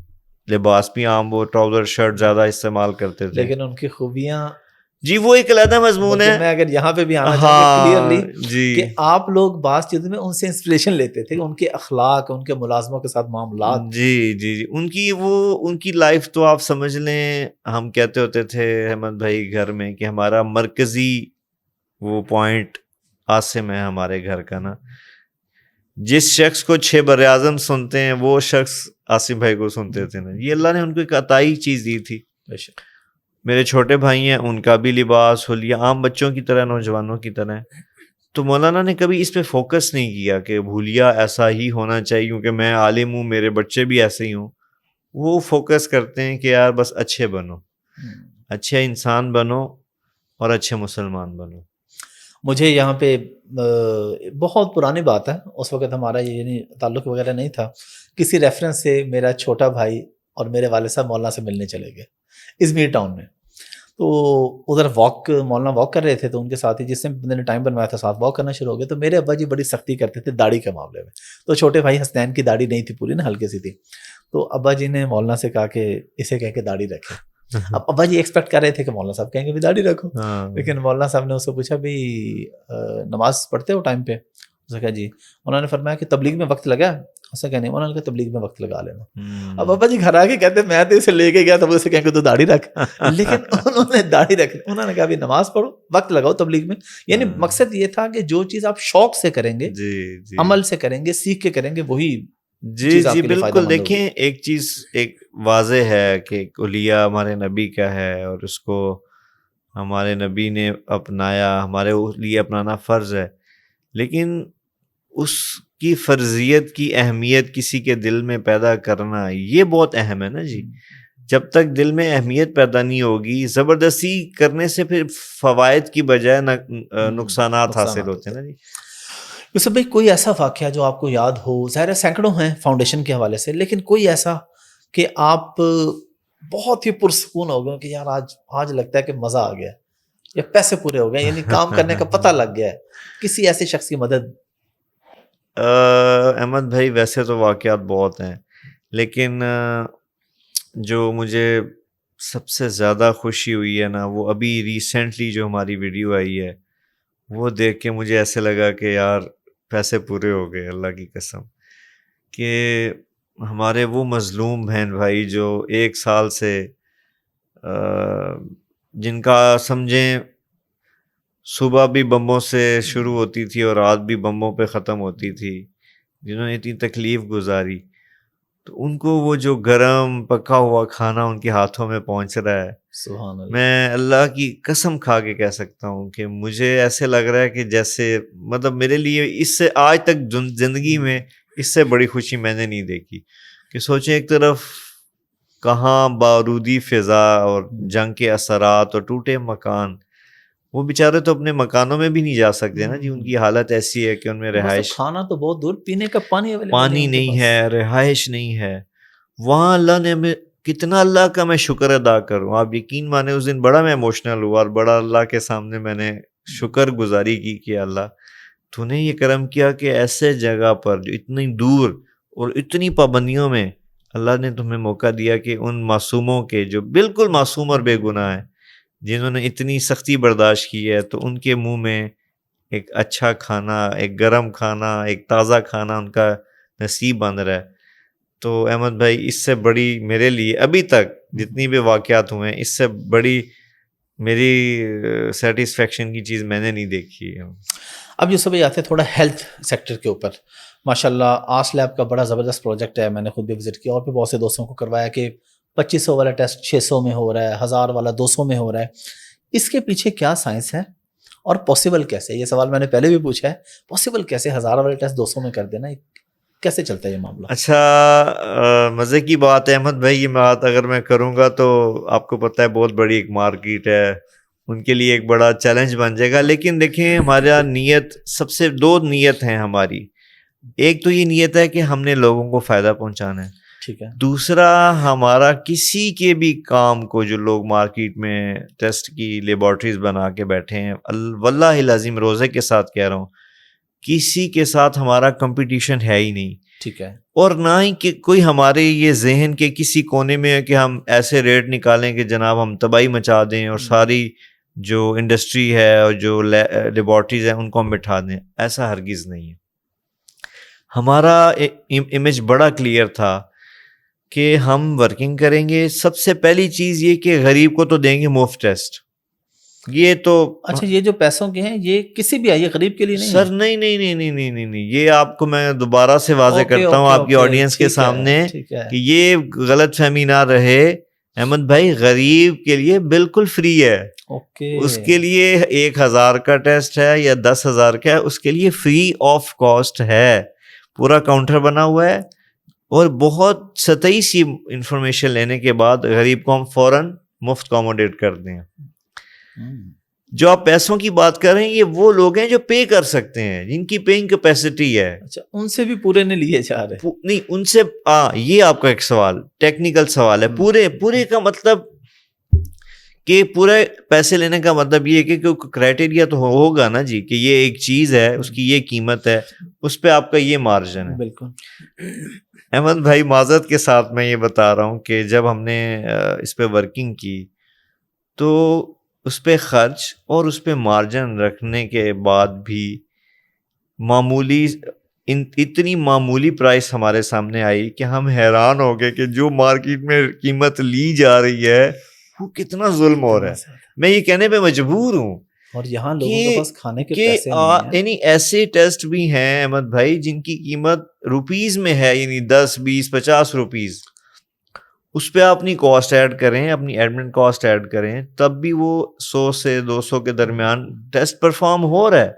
لباس بھی عام, وہ ٹراؤزر شرٹ زیادہ استعمال کرتے تھے. لیکن ان کی خوبیاں جی وہ ایک علیحدہ مضمون ہے. میں اگر یہاں پہ بھی آنا چاہوں کلیئرلی کہ آپ لوگ بعض چیزوں میں ان سے انسپریشن لیتے تھے, ان کے اخلاق, ان کے ملازموں کے ساتھ معاملات. جی ان کی لائف تو آپ سمجھ لیں, ہم کہتے ہوتے تھے احمد بھائی گھر میں کہ ہمارا مرکزی وہ پوائنٹ عاصم ہے ہمارے گھر کا نا. جس شخص کو 6 براعظم سنتے ہیں وہ شخص عاصم بھائی کو سنتے تھے نا. یہ اللہ نے ان کو ایک عطائی چیز دی تھی. میرے چھوٹے بھائی ہیں, ان کا بھی لباس حلیہ عام بچوں کی طرح, نوجوانوں کی طرح. تو مولانا نے کبھی اس پہ فوکس نہیں کیا کہ حلیہ ایسا ہی ہونا چاہیے کیونکہ میں عالم ہوں, میرے بچے بھی ایسے ہی ہوں. وہ فوکس کرتے ہیں کہ یار بس اچھے بنو, اچھے انسان بنو اور اچھے مسلمان بنو. مجھے یہاں پہ بہت پرانی بات ہے, اس وقت ہمارا یعنی تعلق وغیرہ نہیں تھا, کسی ریفرنس سے میرا چھوٹا بھائی اور میرے والد صاحب مولانا سے ملنے چلے گئے ازمیر ٹاؤن میں. تو ادھر مولانا واک کر رہے تھے, تو ان کے ساتھ ہی جس سے بندے نے ٹائم بنوایا تھا ساتھ واک کرنا شروع ہو گیا. تو میرے ابا جی بڑی سختی کرتے تھے داڑھی کے معاملے میں. تو چھوٹے بھائی حسنین کی داڑھی نہیں تھی پوری نا, ہلکی سی تھی. تو ابا جی نے مولانا سے کہا کہ اسے کہہ کے داڑھی رکھے. اب ابا جی ایکسپیکٹ کر رہے تھے کہ مولانا صاحب کہیں گے بھی داڑھی رکھو, لیکن مولانا صاحب نے اس سے پوچھا بھی نماز پڑھتے ہو ٹائم پہ؟ اس نے کہا جی. انہوں نے فرمایا کہ تبلیغ میں وقت لگا, ایسا کہنے انہوں نے کہا تبلیغ میں وقت لگا لینا. اب ابا جی گھر آ کے کہتے میں تو اسے لے کے گیا تب اسے کہیں کہ تو داڑھی رکھ, لیکن انہوں نے داڑھی رکھ, انہوں نے کہا بھی نماز پڑھو, وقت لگاؤ تبلیغ میں. یعنی مقصد یہ تھا کہ جو چیز آپ شوق سے کریں گے, عمل سے کریں گے, سیکھ کے کریں گے, وہی جی جی بالکل. دیکھیں ایک چیز ایک واضح ہے کہ اولیاء ہمارے نبی کا ہے اور اس کو ہمارے نبی نے اپنایا, ہمارے لیے اپنانا فرض ہے, لیکن اس کی فرضیت کی اہمیت کسی کے دل میں پیدا کرنا یہ بہت اہم ہے نا جی. جب تک دل میں اہمیت پیدا نہیں ہوگی, زبردستی کرنے سے پھر فوائد کی بجائے نقصانات حاصل ہوتے ہیں نا جی. یوسف بھائی کوئی ایسا واقعہ جو آپ کو یاد ہو, ظاہر ہے سینکڑوں ہیں فاؤنڈیشن کے حوالے سے, لیکن کوئی ایسا کہ آپ بہت ہی پرسکون ہو گئے کہ یار آج لگتا ہے کہ مزہ آ گیا یا پیسے پورے ہو گئے, یعنی کام کرنے کا پتہ لگ گیا ہے, کسی ایسے شخص کی مدد؟ احمد بھائی ویسے تو واقعات بہت ہیں, لیکن جو مجھے سب سے زیادہ خوشی ہوئی ہے نا, وہ ابھی ریسنٹلی جو ہماری ویڈیو آئی ہے وہ دیکھ کے مجھے ایسے لگا کہ یار پیسے پورے ہو گئے, اللہ کی قسم. کہ ہمارے وہ مظلوم بہن بھائی جو 1 سال سے جن کا سمجھیں صبح بھی بموں سے شروع ہوتی تھی اور رات بھی بموں پہ ختم ہوتی تھی, جنہوں نے اتنی تکلیف گزاری, تو ان کو وہ جو گرم پکا ہوا کھانا ان کے ہاتھوں میں پہنچ رہا ہے, سبحان اللہ. میں اللہ کی قسم کھا کے کہہ سکتا ہوں کہ مجھے ایسے لگ رہا ہے کہ جیسے مطلب میرے لیے اس سے آج تک زندگی میں اس سے بڑی خوشی میں نے نہیں دیکھی. کہ سوچیں ایک طرف کہاں بارودی فضا اور جنگ کے اثرات اور ٹوٹے مکان, وہ بیچارے تو اپنے مکانوں میں بھی نہیں جا سکتے نا جی, ان کی حالت ایسی ہے کہ ان میں رہائش, کھانا تو بہت دور, پینے کا پانی نہیں ہے, رہائش نہیں ہے. وہاں اللہ نے ہمیں کتنا, اللہ کا میں شکر ادا کروں, آپ یقین مانے اس دن بڑا میں ایموشنل ہوا اور بڑا اللہ کے سامنے میں نے شکر گزاری کی کہ اللہ تو نے یہ کرم کیا کہ ایسے جگہ پر جو اتنی دور اور اتنی پابندیوں میں اللہ نے تمہیں موقع دیا کہ ان معصوموں کے جو بالکل معصوم اور بے گناہ ہیں, جنہوں نے اتنی سختی برداشت کی ہے, تو ان کے منہ میں ایک اچھا کھانا, ایک گرم کھانا, ایک تازہ کھانا ان کا نصیب بن رہا ہے. تو احمد بھائی اس سے بڑی میرے لیے ابھی تک جتنی بھی واقعات ہوئے ہیں, اس سے بڑی میری سیٹسفیکشن کی چیز میں نے نہیں دیکھی ہے. اب یہ سب آتے ہیں تھوڑا ہیلتھ سیکٹر کے اوپر. ماشاء اللہ آس لیب کا بڑا زبردست پروجیکٹ ہے, میں نے خود بھی وزٹ کیا اور بھی بہت سے دوستوں کو کروایا کہ 2500 والا ٹیسٹ 600 میں ہو رہا ہے, 1000 والا 200 میں ہو رہا ہے. اس کے پیچھے کیا سائنس ہے اور پاسبل کیسے؟ یہ سوال میں نے پہلے بھی پوچھا ہے, پاسبل کیسے 1000 والے ٹیسٹ 200 میں کر دینا, کیسے چلتا ہے یہ معاملہ؟ اچھا مزے کی بات ہے احمد بھائی, یہ بات اگر میں کروں گا تو آپ کو پتہ ہے بہت بڑی ایک مارکیٹ ہے, ان کے لیے ایک بڑا چیلنج بن جائے گا. لیکن دیکھیں ہمارا نیت, سب سے 2 نیت ہیں ہماری. ایک تو یہ نیت ہے کہ ہم نے لوگوں کو فائدہ پہنچانا ہے, ٹھیک ہے. دوسرا ہمارا کسی کے بھی کام کو جو لوگ مارکیٹ میں ٹیسٹ کی لیبارٹریز بنا کے بیٹھے ہیں, واللہ العظیم روزے کے ساتھ کہہ رہا ہوں, کسی کے ساتھ ہمارا کمپٹیشن ہے ہی نہیں. ٹھیک ہے. اور نہ ہی کہ کوئی ہمارے یہ ذہن کے کسی کونے میں ہے کہ ہم ایسے ریٹ نکالیں کہ جناب ہم تباہی مچا دیں اور ساری جو انڈسٹری ہے اور جو لیبارٹریز ہیں ان کو ہم بٹھا دیں. ایسا ہرگز نہیں ہے. ہمارا امیج بڑا کلیئر تھا کہ ہم ورکنگ کریں گے. سب سے پہلی چیز یہ کہ غریب کو تو دیں گے مفت ٹیسٹ. یہ تو اچھا, یہ جو پیسوں کے ہیں یہ کسی بھی آئیے غریب کے لیے نہیں سر, نہیں, یہ آپ کو میں دوبارہ سے واضح کرتا ہوں آپ کی آڈینس کے سامنے کہ یہ غلط فہمی نہ رہے. احمد بھائی غریب کے لیے بالکل فری ہے. اس کے لیے 1000 کا ٹیسٹ ہے یا 10,000 کا ہے, اس کے لیے فری آف کاسٹ ہے. پورا کاؤنٹر بنا ہوا ہے اور بہت سطحی سی انفارمیشن لینے کے بعد غریب کو ہم فوراً مفت کوموڈیٹ کر دیں. جو آپ پیسوں کی بات کر رہے ہیں یہ وہ لوگ ہیں جو پے کر سکتے ہیں, جن کی پیئنگ کیپیسٹی ہے. اچھا, ان سے بھی پورے نہیں لیے جا رہے؟ نہیں, ان سے یہ آپ کا ایک سوال ٹیکنیکل سوال ہے. پورے کا مطلب کہ پورے پیسے لینے کا مطلب یہ ہے کہ کرائٹیریا تو ہوگا نا جی کہ یہ ایک چیز ہے, اس کی یہ قیمت ہے, اس پہ آپ کا یہ مارجن ہے. بالکل. احمد بھائی معذرت کے ساتھ میں یہ بتا رہا ہوں کہ جب ہم نے اس پہ ورکنگ کی تو اس پہ خرچ اور اس پہ مارجن رکھنے کے بعد بھی معمولی اتنی معمولی پرائس ہمارے سامنے آئی کہ ہم حیران ہو گئے کہ جو مارکیٹ میں قیمت لی جا رہی ہے وہ کتنا ظلم ہو رہا ہے. میں یہ کہنے پہ مجبور ہوں اور یہاں لوگوں کے پاس کھانے کے کہ پیسے نہیں ہیں. یعنی ایسے ٹیسٹ بھی ہیں احمد بھائی جن کی قیمت روپیز میں ہے، یعنی 10 20 50 روپیز. اس پہ آپ اپنی کاسٹ ایڈ کریں، اپنی ایڈمن کاسٹ ایڈ کریں، تب بھی وہ 100 سے 200 کے درمیان ٹیسٹ پرفارم ہو رہا ہے.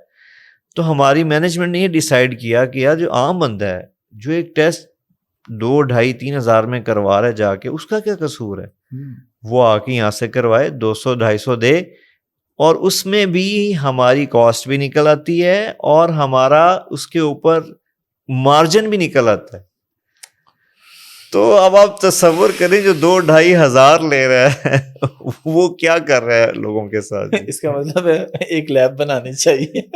تو ہماری مینجمنٹ نے یہ ڈیسائیڈ کیا کہ یار جو عام بندہ ہے جو ایک ٹیسٹ 2 2.5 3 ہزار میں کروا رہا ہے جا کے، اس کا کیا قصور ہے؟ وہ آ کے یہاں سے کروائے، 200 250 دے، اور اس میں بھی ہماری کاسٹ بھی نکل آتی ہے اور ہمارا اس کے اوپر مارجن بھی نکل آتا ہے. تو اب آپ تصور کریں جو 2 2.5 ہزار لے رہا ہے وہ کیا کر رہا ہے لوگوں کے ساتھ. اس کا مطلب ہے ایک لیب بنانی چاہیے.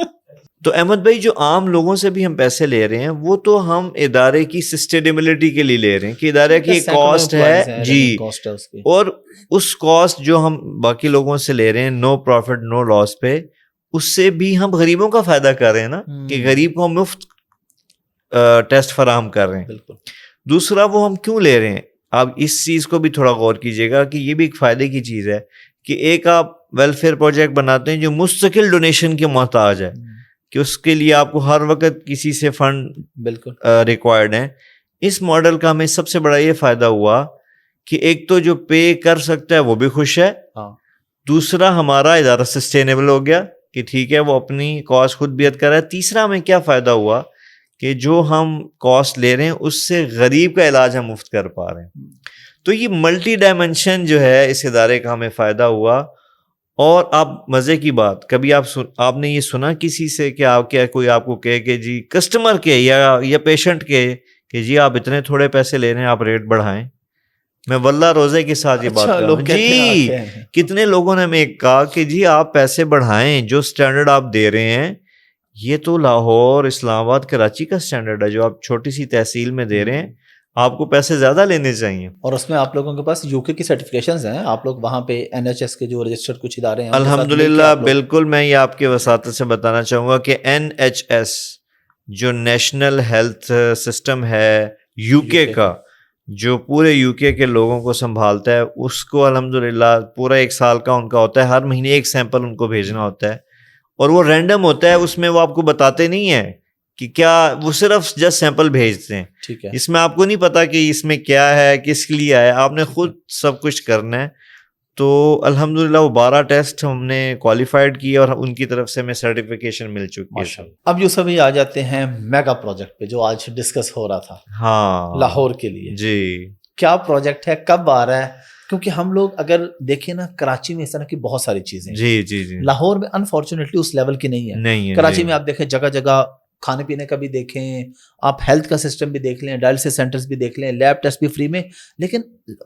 تو احمد بھائی جو عام لوگوں سے بھی ہم پیسے لے رہے ہیں وہ تو ہم ادارے کی سسٹینیبلٹی کے لیے لے رہے ہیں کہ ادارے کی ایک کاسٹ ہے جی، اور اس کاسٹ جو ہم باقی لوگوں سے لے رہے ہیں نو پروفٹ نو لاس پہ، اس سے بھی ہم غریبوں کا فائدہ کر رہے ہیں نا، کہ غریب کو ہم مفت ٹیسٹ فراہم کر رہے ہیں. بالکل. دوسرا وہ ہم کیوں لے رہے ہیں، آپ اس چیز کو بھی تھوڑا غور کیجیے گا کہ یہ بھی ایک فائدے کی چیز ہے کہ ایک آپ ویلفیئر پروجیکٹ بناتے ہیں جو مستقل ڈونیشن کے محتاج ہے، کہ اس کے لیے آپ کو ہر وقت کسی سے فنڈ بالکل ریکوائرڈ ہیں. اس ماڈل کا ہمیں سب سے بڑا یہ فائدہ ہوا کہ ایک تو جو پے کر سکتا ہے وہ بھی خوش ہے، دوسرا ہمارا ادارہ سسٹینیبل ہو گیا کہ ٹھیک ہے وہ اپنی کاسٹ خود بیئر کر رہا ہے. تیسرا ہمیں کیا فائدہ ہوا کہ جو ہم کاسٹ لے رہے ہیں اس سے غریب کا علاج ہم مفت کر پا رہے ہیں. تو یہ ملٹی ڈائمنشن جو ہے اس ادارے کا ہمیں فائدہ ہوا. اور آپ مزے کی بات، کبھی آپ نے یہ سنا کسی سے کہ آپ کیا کوئی آپ کو کہے کہ جی کسٹمر کے یا پیشنٹ کے کہ جی آپ اتنے تھوڑے پیسے لے رہے ہیں آپ ریٹ بڑھائیں؟ میں واللہ روزے کے ساتھ یہ بات کر رہا ہوں جی. کتنے لوگوں نے ہمیں کہا کہ جی آپ پیسے بڑھائیں، جو سٹینڈرڈ آپ دے رہے ہیں یہ تو لاہور اسلام آباد کراچی کا سٹینڈرڈ ہے، جو آپ چھوٹی سی تحصیل میں دے رہے ہیں، آپ کو پیسے زیادہ لینے چاہیے. اور اس میں آپ لوگوں کے پاس یو کے کی سرٹیفکیشنز ہیں، آپ لوگ وہاں پہ NHS کے جو رجسٹرڈ کچھ ادارے ہیں الحمدللہ. بالکل میں یہ آپ کے وساطت سے بتانا چاہوں گا کہ NHS جو نیشنل ہیلتھ سسٹم ہے UK کا، جو پورے UK کے لوگوں کو سنبھالتا ہے، اس کو الحمدللہ پورا 1 سال کا ان کا ہوتا ہے، ہر مہینے 1 سیمپل ان کو بھیجنا ہوتا ہے، اور وہ رینڈم ہوتا ہے. اس میں وہ آپ کو بتاتے نہیں ہیں کہ کیا، وہ صرف جسٹ سیمپل بھیجتے ہیں. ٹھیک ہے. اس میں آپ کو نہیں پتا کہ اس میں کیا ہے، کس کے لیے ہے، آپ نے خود سب کچھ کرنا ہے. تو الحمدللہ وہ 12 ٹیسٹ ہم نے کوالیفائڈ کیے اور ان کی طرف سے ہمیں سرٹیفکیشن مل چکی ہے. اب یوسف بھائی آ جاتے ہیں میگا پروجیکٹ پہ جو آج ڈسکس ہو رہا تھا. ہاں لاہور کے لیے جی کیا پروجیکٹ ہے، کب آ رہا ہے؟ کیونکہ ہم لوگ اگر دیکھیں نا کراچی میں اس طرح کی بہت ساری چیزیں جی جی جی لاہور میں انفارچونیٹلی اس لیول کی نہیں ہے. کراچی میں آپ دیکھیں جگہ جگہ کھانے پینے کا بھی دیکھیں، آپ ہیلتھ کا سسٹم بھی دیکھ لیں، ڈائلسس سینٹرز بھی دیکھ لیں، لیب ٹیسٹ بھی فری میں، لیکن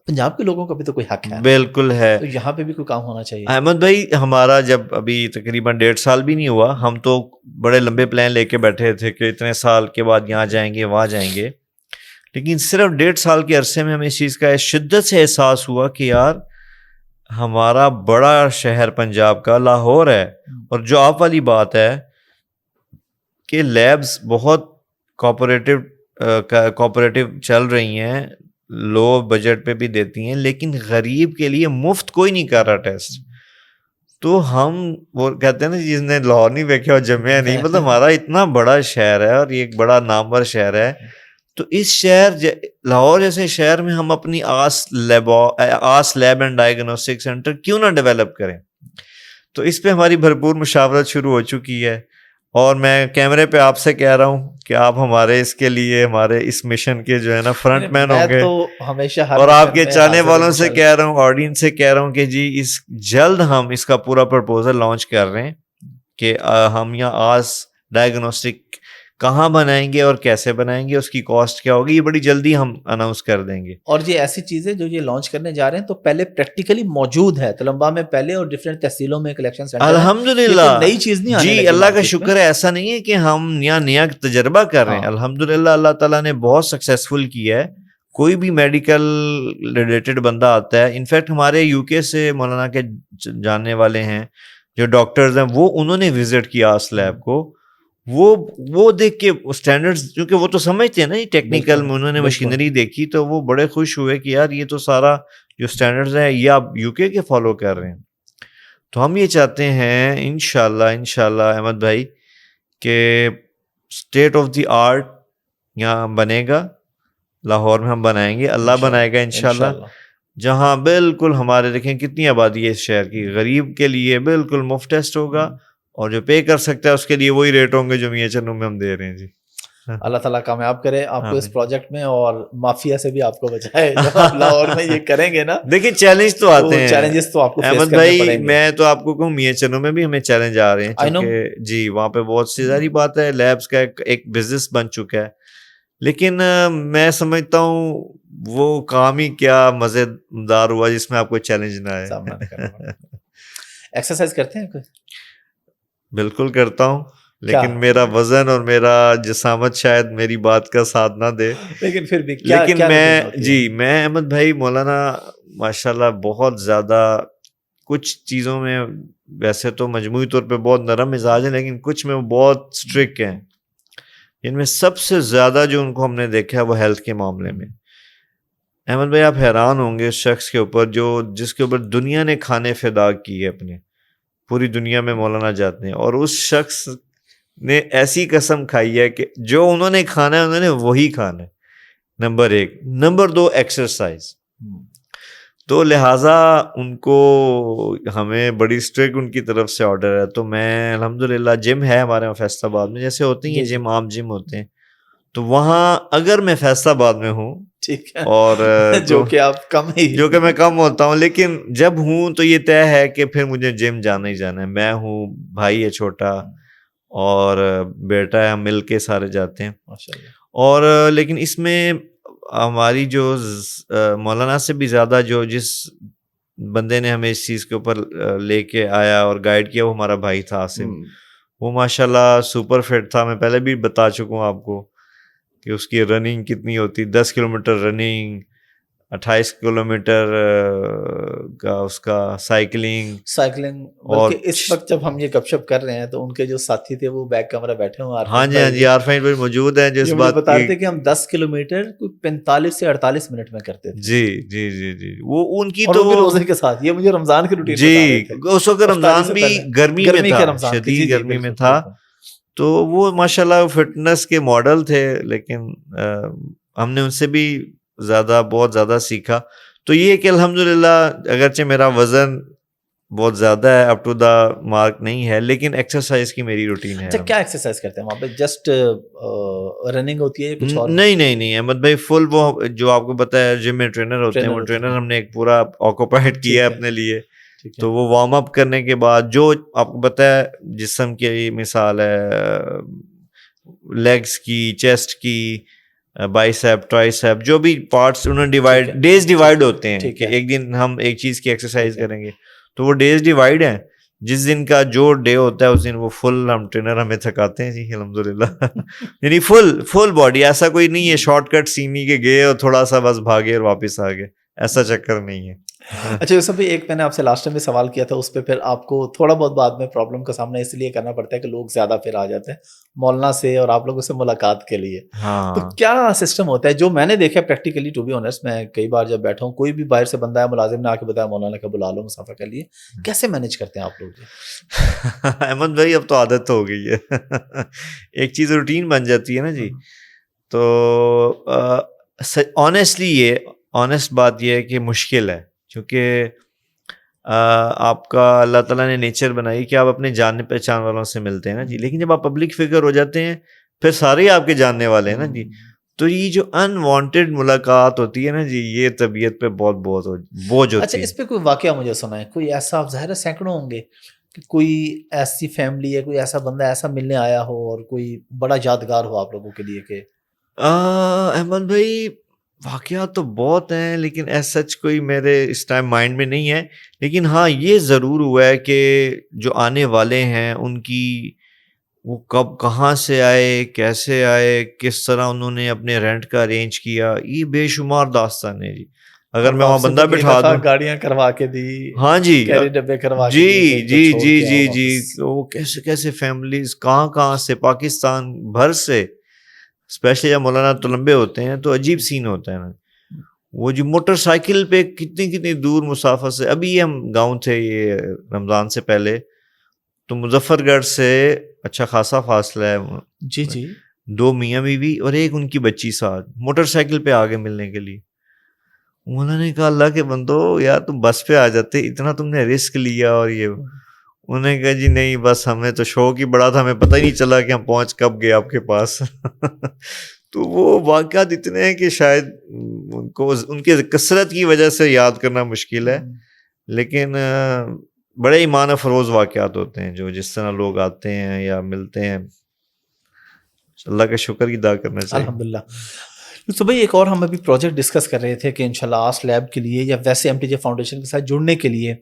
پنجاب کے لوگوں کا بھی تو کوئی حق ہے. بالکل ہے. تو یہاں پہ بھی کوئی کام ہونا چاہیے. احمد بھائی ہمارا جب ابھی تقریباً 1.5 سال بھی نہیں ہوا، ہم تو بڑے لمبے پلان لے کے بیٹھے تھے کہ اتنے سال کے بعد یہاں جائیں گے وہاں جائیں گے، لیکن صرف 1.5 سال کے عرصے میں ہمیں اس چیز کا شدت سے احساس ہوا کہ یار ہمارا بڑا شہر پنجاب کا لاہور ہے، اور جو آپ والی بات ہے کہ لیبز بہت کوآپریٹو چل رہی ہیں، لو بجٹ پہ بھی دیتی ہیں، لیکن غریب کے لیے مفت کوئی نہیں کر رہا ٹیسٹ. تو ہم وہ کہتے ہیں نا جس نے لاہور نہیں دیکھا اور جمعہ نہیں، مطلب ہمارا اتنا بڑا شہر ہے اور یہ ایک بڑا نامور شہر ہے، تو اس شہر لاہور جیسے شہر میں ہم اپنی آس لیب اینڈ ڈائگنوسٹک سینٹر کیوں نہ ڈیولپ کریں. تو اس پہ ہماری بھرپور مشاورت شروع ہو چکی ہے، اور میں کیمرے پہ آپ سے کہہ رہا ہوں کہ آپ ہمارے اس کے لیے، ہمارے اس مشن کے جو ہے نا فرنٹ مین ہوں گے، اور آپ کے چاہنے والوں سے کہہ رہا ہوں، آڈینس سے کہہ رہا ہوں کہ جی جلد ہم اس کا پورا پرپوزل لانچ کر رہے ہیں کہ ہم یہاں آس ڈائگنوسٹک کہاں بنائیں گے اور کیسے بنائیں گے، اس کی کاسٹ کیا ہوگی، یہ بڑی جلدی ہم اناؤنس کر دیں گے. اور یہ ایسی چیزیں جو یہ لانچ کرنے جا رہے ہیں تو پہلے پریکٹیکلی موجود ہے تلمبا میں پہلے، اور ڈفرینٹ تحصیلوں میں کلیکشن سینٹر. الحمدللہ نئی چیز نہیں آنے لگی جی، اللہ کا شکر ہے. ایسا نہیں ہے کہ ہم یہاں نیا تجربہ کر رہے ہیں، الحمدللہ اللہ تعالیٰ نے بہت سکسیسفل کیا ہے. کوئی بھی میڈیکل ریلیٹڈ بندہ آتا ہے، انفیکٹ ہمارے UK سے مولانا کے جاننے والے ہیں جو ڈاکٹرز ہیں، وہ انہوں نے وزٹ کیا اس لیب کو، وہ دیکھ کے اسٹینڈرڈز، کیونکہ وہ تو سمجھتے ہیں نا ٹیکنیکل میں، انہوں نے مشینری دیکھی تو وہ بڑے خوش ہوئے کہ یار یہ تو سارا جو اسٹینڈرڈز ہے یہ آپ یو کے فالو کر رہے ہیں. تو ہم یہ چاہتے ہیں انشاءاللہ احمد بھائی کہ اسٹیٹ آف دی آرٹ یہاں بنے گا، لاہور میں ہم بنائیں گے، اللہ بنائے گا انشاءاللہ، جہاں بالکل ہمارے دیکھیں کتنی آبادی ہے اس شہر کی، غریب کے لیے بالکل مفت ٹیسٹ ہوگا، اور جو پے کر سکتا ہے اس کے لیے وہی ریٹ ہوں گے جو میاں چنو میں ہم دے رہے ہیں. جی اللہ تعالیٰ کامیاب کرے آپ کو اس پروجیکٹ میں، اور مافیا سے بھی آپ کو بچائے. جب آپ لاہور میں یہ کریں گے نا، دیکھیں چیلنج تو آتے ہیں، چیلنجز تو آپ کو احمد بھائی میں تو آپ کو کہوں میاں چنو میں بھی ہمیں چیلنج آ رہے ہیں، کیونکہ جی وہاں پہ بہت سی ساری بات ہے، لیبس کا ایک بزنس بن چکا ہے، لیکن میں سمجھتا ہوں وہ کام ہی کیا مزیدار ہوا جس میں آپ کو چیلنج نہ آئے. ایکسرسائز کرتے ہیں کوئی؟ بالکل کرتا ہوں، لیکن میرا وزن اور میرا جسامت شاید میری بات کا ساتھ نہ دے، لیکن پھر بھی لیکن میں احمد بھائی مولانا ماشاءاللہ بہت زیادہ کچھ چیزوں میں ویسے تو مجموعی طور پہ بہت نرم مزاج ہے، لیکن کچھ میں بہت اسٹرکٹ ہیں. ان میں سب سے زیادہ جو ان کو ہم نے دیکھا ہے وہ ہیلتھ کے معاملے میں. احمد بھائی آپ حیران ہوں گے اس شخص کے اوپر جس کے اوپر دنیا نے کھانے فدا کیے، اپنے پوری دنیا میں مولانا جاتے ہیں، اور اس شخص نے ایسی قسم کھائی ہے کہ جو انہوں نے کھانا ہے انہوں نے وہی کھانا ہے. نمبر 1. Number 2 exercise. تو لہٰذا ان کو ہمیں بڑی اسٹرکٹ ان کی طرف سے آرڈر ہے. تو میں الحمدللہ جم ہے ہمارے وہاں فیصل آباد میں، جیسے ہوتے ہیں جم عام جم ہوتے ہیں، تو وہاں اگر میں فیصل آباد میں ہوں اور جو کہ آپ کم ہی، جو کہ میں کم ہوتا ہوں، لیکن جب ہوں تو یہ طے ہے کہ پھر مجھے جم جانا ہی جانا ہے. میں ہوں، بھائی ہے چھوٹا اور بیٹا ہے، ہم مل کے سارے جاتے ہیں. اور لیکن اس میں ہماری جو مولانا سے بھی زیادہ جس بندے نے ہمیں اس چیز کے اوپر لے کے آیا اور گائیڈ کیا وہ ہمارا بھائی تھا عاصم. وہ ماشاءاللہ سپر فٹ تھا، میں پہلے بھی بتا چکا ہوں آپ کو کہ اس کی رننگ کتنی ہوتی، 10 کلومیٹر رننگ، 28 کلومیٹر کا اس کا سائیکلنگ. بلکہ اس وقت جب ہم یہ گپ شپ کر رہے ہیں تو ان کے جو ساتھی تھے وہ بیک کیمرہ بیٹھے ہوئے ہیں. ہاں جی عارفین بھائی موجود ہیں جو اس بات بتا رہے تھے کہ ہم 10 کلومیٹر 45 سے 48 منٹ میں کرتے تھے. جی وہ ان کی تو روزے کے ساتھ، یہ مجھے رمضان کی روٹین بتا رہے تھے. اس وقت رمضان بھی گرمی میں تھا، شدید گرمی میں تھا، تو وہ ماشاءاللہ فٹنس کے ماڈل تھے، لیکن ہم نے ان سے بھی بہت زیادہ سیکھا. تو یہ کہ الحمدللہ اگرچہ میرا وزن بہت زیادہ ہے، اپ ٹو دا مارک نہیں ہے، لیکن ایکسرسائز کی میری روٹین ہے. اچھا کیا ایکسرسائز کرتے ہیں وہاں پہ؟ جسٹ رننگ ہوتی ہے کچھ اور؟ نہیں احمد بھائی فل وہ جو آپ کو بتایا جم میں ٹرینر ہوتے ہیں، وہ ٹرینر ہم نے ایک پورا آکوپائڈ کیا ہے اپنے لیے. تو وہ وارم اپ کرنے کے بعد جو آپ کو بتایا جسم کی مثال ہے، لیگز کی، چیسٹ کی، بائیسیپ، ٹرائیسیپ، جو بھی پارٹس انہوں نے ڈیز ڈیوائڈ ہوتے ہیں کہ ایک دن ہم ایک چیز کی ایکسرسائز کریں گے، تو وہ ڈیز ڈیوائڈ ہیں. جس دن کا جو ڈے ہوتا ہے اس دن وہ فل ہم ٹرینر ہمیں تھکاتے ہیں. جی الحمدللہ یعنی فل باڈی، ایسا کوئی نہیں ہے شارٹ کٹ سینی کے گئے اور تھوڑا سا بس بھاگے اور واپس آ گئے، ایسا چکر نہیں ہے. اچھا یوسف بھائی، ایک میں نے آپ سے لاسٹ ٹائم بھی سوال کیا تھا، اس پہ پھر آپ کو تھوڑا بہت بعد میں پرابلم کا سامنا اس لیے کرنا پڑتا ہے کہ لوگ زیادہ پھر آ جاتے ہیں مولانا سے اور آپ لوگوں سے ملاقات کے لیے. تو کیا سسٹم ہوتا ہے جو میں نے دیکھا پریکٹیکلی؟ ٹو بی آنیسٹ میں کئی بار جب بیٹھا ہوں، کوئی بھی باہر سے بندہ ہے، ملازم نے آ کے بتایا مولانا کا بلا لو مسافہ کے لیے، کیسے مینیج کرتے ہیں آپ لوگ؟ احمد بھائی اب تو عادت ہو گئی ہے، ایک چیز روٹین بن جاتی ہے نا جی. تو آنیسٹ بات یہ ہے کہ مشکل ہے، کیونکہ آپ کا اللہ تعالیٰ نے نیچر بنائی کہ آپ اپنے جاننے پہچان والوں سے ملتے ہیں نا جی، لیکن جب آپ پبلک فگر ہو جاتے ہیں پھر سارے آپ کے جاننے والے ہیں نا جی. تو یہ جو انوانٹیڈ ملاقات ہوتی ہے نا جی، یہ طبیعت پہ بہت بوجھ ہوتی ہے. اچھا اس پہ کوئی واقعہ مجھے سنا ہے کوئی ایسا؟ آپ ظاہر ہے سینکڑوں ہوں گے، کہ کوئی ایسی فیملی ہے، کوئی ایسا بندہ ایسا ملنے آیا ہو اور کوئی بڑا یادگار ہو آپ لوگوں کے لیے؟ کہ احمد بھائی واقعات تو بہت ہیں، لیکن ایز سچ کوئی میرے اس ٹائم مائنڈ میں نہیں ہے، لیکن ہاں یہ ضرور ہوا ہے کہ جو آنے والے ہیں ان کی وہ کب کہاں سے آئے، کیسے آئے، کس طرح انہوں نے اپنے رینٹ کا ارینج کیا، یہ بے شمار داستان ہے جی. اگر میں وہاں بندہ بٹھا دوں, گاڑیاں کروا کے دی, ہاں جی کیری ڈبے کروا کے جی جی جی جی جی, وہ کیسے کیسے فیملیز کہاں سے, پاکستان بھر سے, اسپیشلی جب مولانا تلمبے ہوتے ہیں تو عجیب سین ہوتا ہے نا. وہ جو موٹر سائیکل پہ کتنی دور مسافت سے, ابھی ہم گاؤں تھے یہ رمضان سے پہلے, تو مظفر گڑھ سے اچھا خاصا فاصلہ ہے, جی جی, 2 میاں بیوی اور ایک ان کی بچی ساتھ موٹر سائیکل پہ آگے ملنے کے لیے. انہوں نے کہا اللہ کے بندو یار تم بس پہ آ جاتے, اتنا تم نے رسک لیا. اور یہ انہوں نے کہا جی نہیں بس ہمیں تو شوق ہی بڑا تھا, ہمیں پتہ ہی نہیں چلا کہ ہم پہنچ کب گئے آپ کے پاس. تو وہ واقعات اتنے ہیں کہ شاید ان کے کثرت کی وجہ سے یاد کرنا مشکل ہے, لیکن بڑے ایمان افروز واقعات ہوتے ہیں جو جس طرح لوگ آتے ہیں یا ملتے ہیں, اللہ کا شکر ادا کرنا چاہیے. الحمدللہ. تو بھائی ایک اور ہم ابھی پروجیکٹ ڈسکس کر رہے تھے کہ انشاءاللہ آس لیب کے لیے یا ویسے MTJ فاؤنڈیشن کے ساتھ جڑنے کے لیے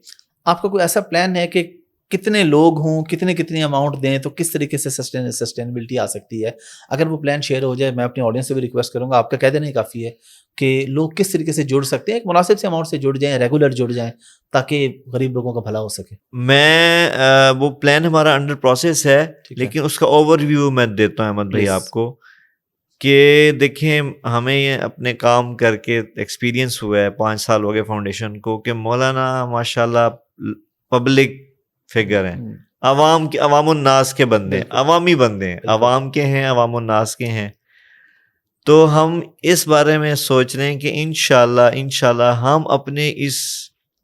آپ کا کوئی ایسا پلان ہے کہ کتنے لوگ ہوں, کتنی اماؤنٹ دیں تو کس طریقے سے سسٹینیبلٹی آ سکتی ہے؟ اگر وہ پلان شیئر ہو جائے, میں اپنی آڈینس سے بھی ریکویسٹ کروں گا, آپ کا کہہ دینا ہی کافی ہے کہ لوگ کس طریقے سے جڑ سکتے ہیں, ایک مناسب سے اماؤنٹ سے جڑ جائیں, ریگولر جڑ جائیں, تاکہ غریب لوگوں کا بھلا ہو سکے. میں وہ پلان ہمارا انڈر پروسیس ہے, لیکن اس کا اوور ویو میں دیتا ہوں احمد بھائی آپ کو, کہ دیکھیں ہمیں اپنے کام کر کے ایکسپیرینس ہوا ہے, 5 سال ہو گئے فاؤنڈیشن کو, کہ مولانا ماشاءاللہ پبلک فگر ہیں, عوام الناس کے بندے, عوامی بندے ہیں, عوام کے ہیں, عوام الناس کے ہیں. تو ہم اس بارے میں سوچ رہے ہیں کہ انشاءاللہ ہم اپنے اس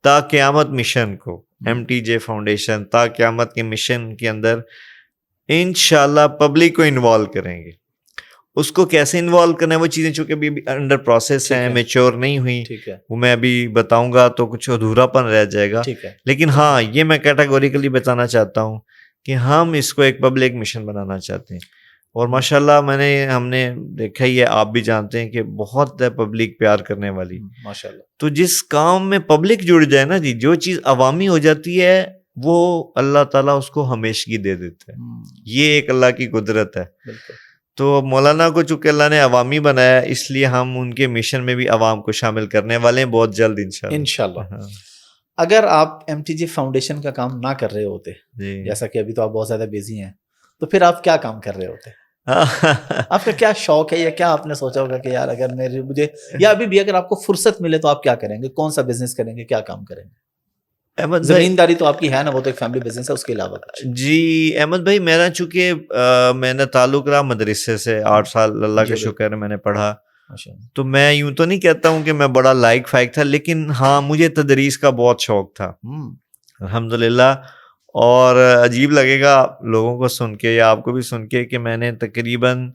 تا قیامت مشن کو, MTJ فاؤنڈیشن تا قیامت کے مشن کے اندر انشاءاللہ پبلک کو انوالو کریں گے. اس کو کیسے انوالو کرنا ہے, وہ چیزیں چونکہ ابھی انڈر پروسیس ہیں, میچور نہیں ہوئی, وہ میں ابھی بتاؤں گا تو کچھ ادھورا پن رہ جائے گا. لیکن ہاں یہ میں کیٹیگوریکلی بتانا چاہتا ہوں کہ ہم اس کو ایک پبلک مشن بنانا چاہتے ہیں. اور ماشاءاللہ ہم نے دیکھا ہی ہے, آپ بھی جانتے ہیں کہ بہت ہے پبلک پیار کرنے والی ماشاءاللہ. تو جس کام میں پبلک جڑ جائے نا جی, جو چیز عوامی ہو جاتی ہے وہ اللہ تعالیٰ اس کو ہمیشگی دے دیتا ہے. یہ ایک اللہ کی قدرت ہے. تو مولانا کو چونکہ اللہ نے عوامی بنایا, اس لیے ہم ان کے مشن میں بھی عوام کو شامل کرنے والے ہیں بہت جلد انشاءاللہ. اگر آپ MTJ فاؤنڈیشن کا کام نہ کر رہے ہوتے, جیسا کہ ابھی تو آپ بہت زیادہ بیزی ہیں, تو پھر آپ کیا کام کر رہے ہوتے؟ آپ کا کیا شوق ہے, یا کیا آپ نے سوچا ہوگا کہ یار اگر مجھے, یا ابھی بھی اگر آپ کو فرصت ملے تو آپ کیا کریں گے, کون سا بزنس کریں گے, کیا کام کریں گے؟ زمینداری تو آپ کی ہے نا, وہ تو ایک فیملی بزنس ہے, اس کے علاوہ جی احمد بھائی, میرا چونکہ میں نے تعلق رہا مدرسے سے, 8 سال اللہ کا شکر ہے میں نے پڑھا, تو میں یوں تو نہیں کہتا ہوں کہ میں بڑا لائق فائق تھا, لیکن ہاں مجھے تدریس کا بہت شوق تھا الحمدللہ. اور عجیب لگے گا لوگوں کو سن کے یا آپ کو بھی سن کے کہ میں نے تقریباً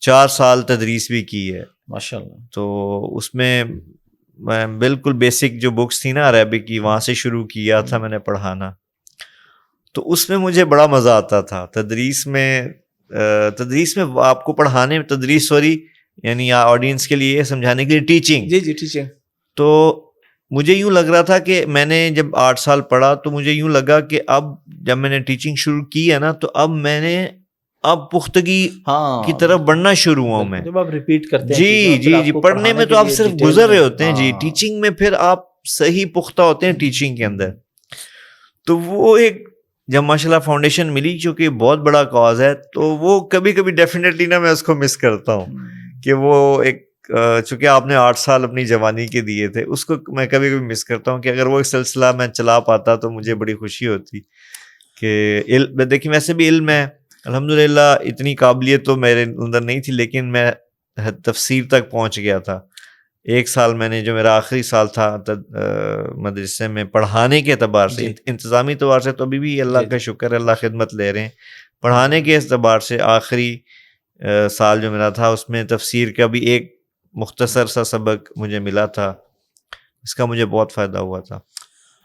4 سال تدریس بھی کی ہے ماشاءاللہ. تو اس میں بالکل بیسک جو بکس تھی نا عربک کی, وہاں سے شروع کیا تھا میں نے پڑھانا. تو اس میں مجھے بڑا مزہ آتا تھا تدریس میں آپ کو پڑھانے میں, تدریس یعنی آڈینس کے لیے سمجھانے کے لیے ٹیچنگ. جی ٹیچنگ. تو مجھے یوں لگ رہا تھا کہ میں نے جب 8 سال پڑھا تو مجھے یوں لگا کہ اب جب میں نے ٹیچنگ شروع کی ہے نا, تو اب پختگی کی طرف بڑھنا شروع ہوا میں. جب آپ ریپیٹ کرتے ہیں جی پڑھنے میں تو آپ صرف گزر رہے ہوتے ہیں جی, ٹیچنگ میں پھر آپ صحیح پختہ ہوتے ہیں ٹیچنگ کے اندر. تو وہ ایک جب ماشاءاللہ فاؤنڈیشن ملی, چونکہ بہت بڑا کاز ہے, تو وہ کبھی ڈیفینیٹلی نا میں اس کو مس کرتا ہوں کہ وہ ایک چونکہ آپ نے 8 سال اپنی جوانی کے دیے تھے, اس کو میں کبھی مس کرتا ہوں کہ اگر وہ ایک سلسلہ میں چلا پاتا تو مجھے بڑی خوشی ہوتی. کہ دیکھیں ویسے بھی علم ہے الحمدللہ, اتنی قابلیت تو میرے اندر نہیں تھی, لیکن میں تفسیر تک پہنچ گیا تھا. 1 سال میں نے, جو میرا آخری سال تھا مدرسے میں پڑھانے کے اعتبار سے, انتظامی اعتبار سے تو ابھی بھی اللہ کا شکر ہے, اللہ خدمت لے رہے ہیں. پڑھانے کے اعتبار سے آخری سال جو میرا تھا, اس میں تفسیر کا بھی ایک مختصر سا سبق مجھے ملا تھا, اس کا مجھے بہت فائدہ ہوا تھا.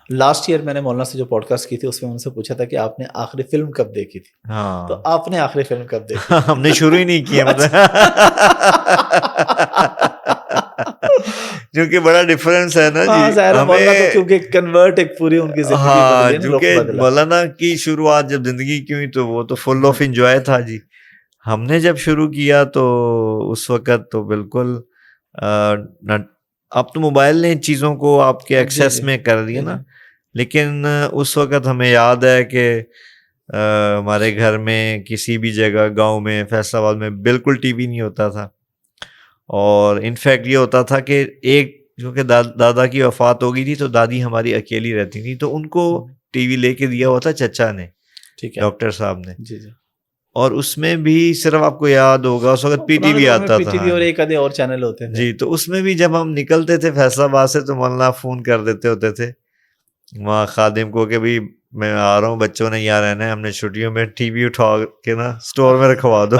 لاسٹ ایئر میں نے مولانا سے جو پوڈ کاسٹ کی تھی, اس میں ان سے پوچھا تھا کہ آپ نے آخری فلم کب دیکھی تھی. ہاں, تو آپ نے آخری فلم کب دیکھی؟ ہم نے شروع ہی نہیں کیا, کیونکہ بڑا ڈفرینس ہے نا جی, ہمیں کیونکہ کنورٹ ایک پوری ان کی زندگی بدلی, کیونکہ مولانا کی شروعات جب زندگی کی ہوئی تو وہ تو فل آف انجوائے تھا جی. ہم نے جب شروع کیا تو اس وقت تو بالکل اب تو موبائل نے چیزوں کو آپ کے ایکسیس میں کر دیا نا، لیکن اس وقت ہمیں یاد ہے کہ ہمارے گھر میں کسی بھی جگہ گاؤں میں فیصل آباد میں بالکل ٹی وی نہیں ہوتا تھا، اور انفیکٹ یہ ہوتا تھا کہ ایک کیونکہ دادا کی وفات ہو گئی تھی تو دادی ہماری اکیلی رہتی تھی، تو ان کو ٹی وی لے کے دیا ہوا تھا چچا نے، ڈاکٹر صاحب نے، اور اس میں بھی صرف آپ کو یاد ہوگا اس وقت پی ٹی وی آتا تھا، اور ایک آدھے اور چینل ہوتے تھے، جی، تو اس میں بھی جب ہم نکلتے تھے فیصل آباد سے تو مولانا فون کر دیتے ہوتے تھے وہاں خادم کو کہ بھائی میں آ رہا ہوں، بچوں نے یہاں رہنا ہے، ہم نے چھٹیوں میں ٹی وی اٹھا کے نا اسٹور میں رکھوا دو۔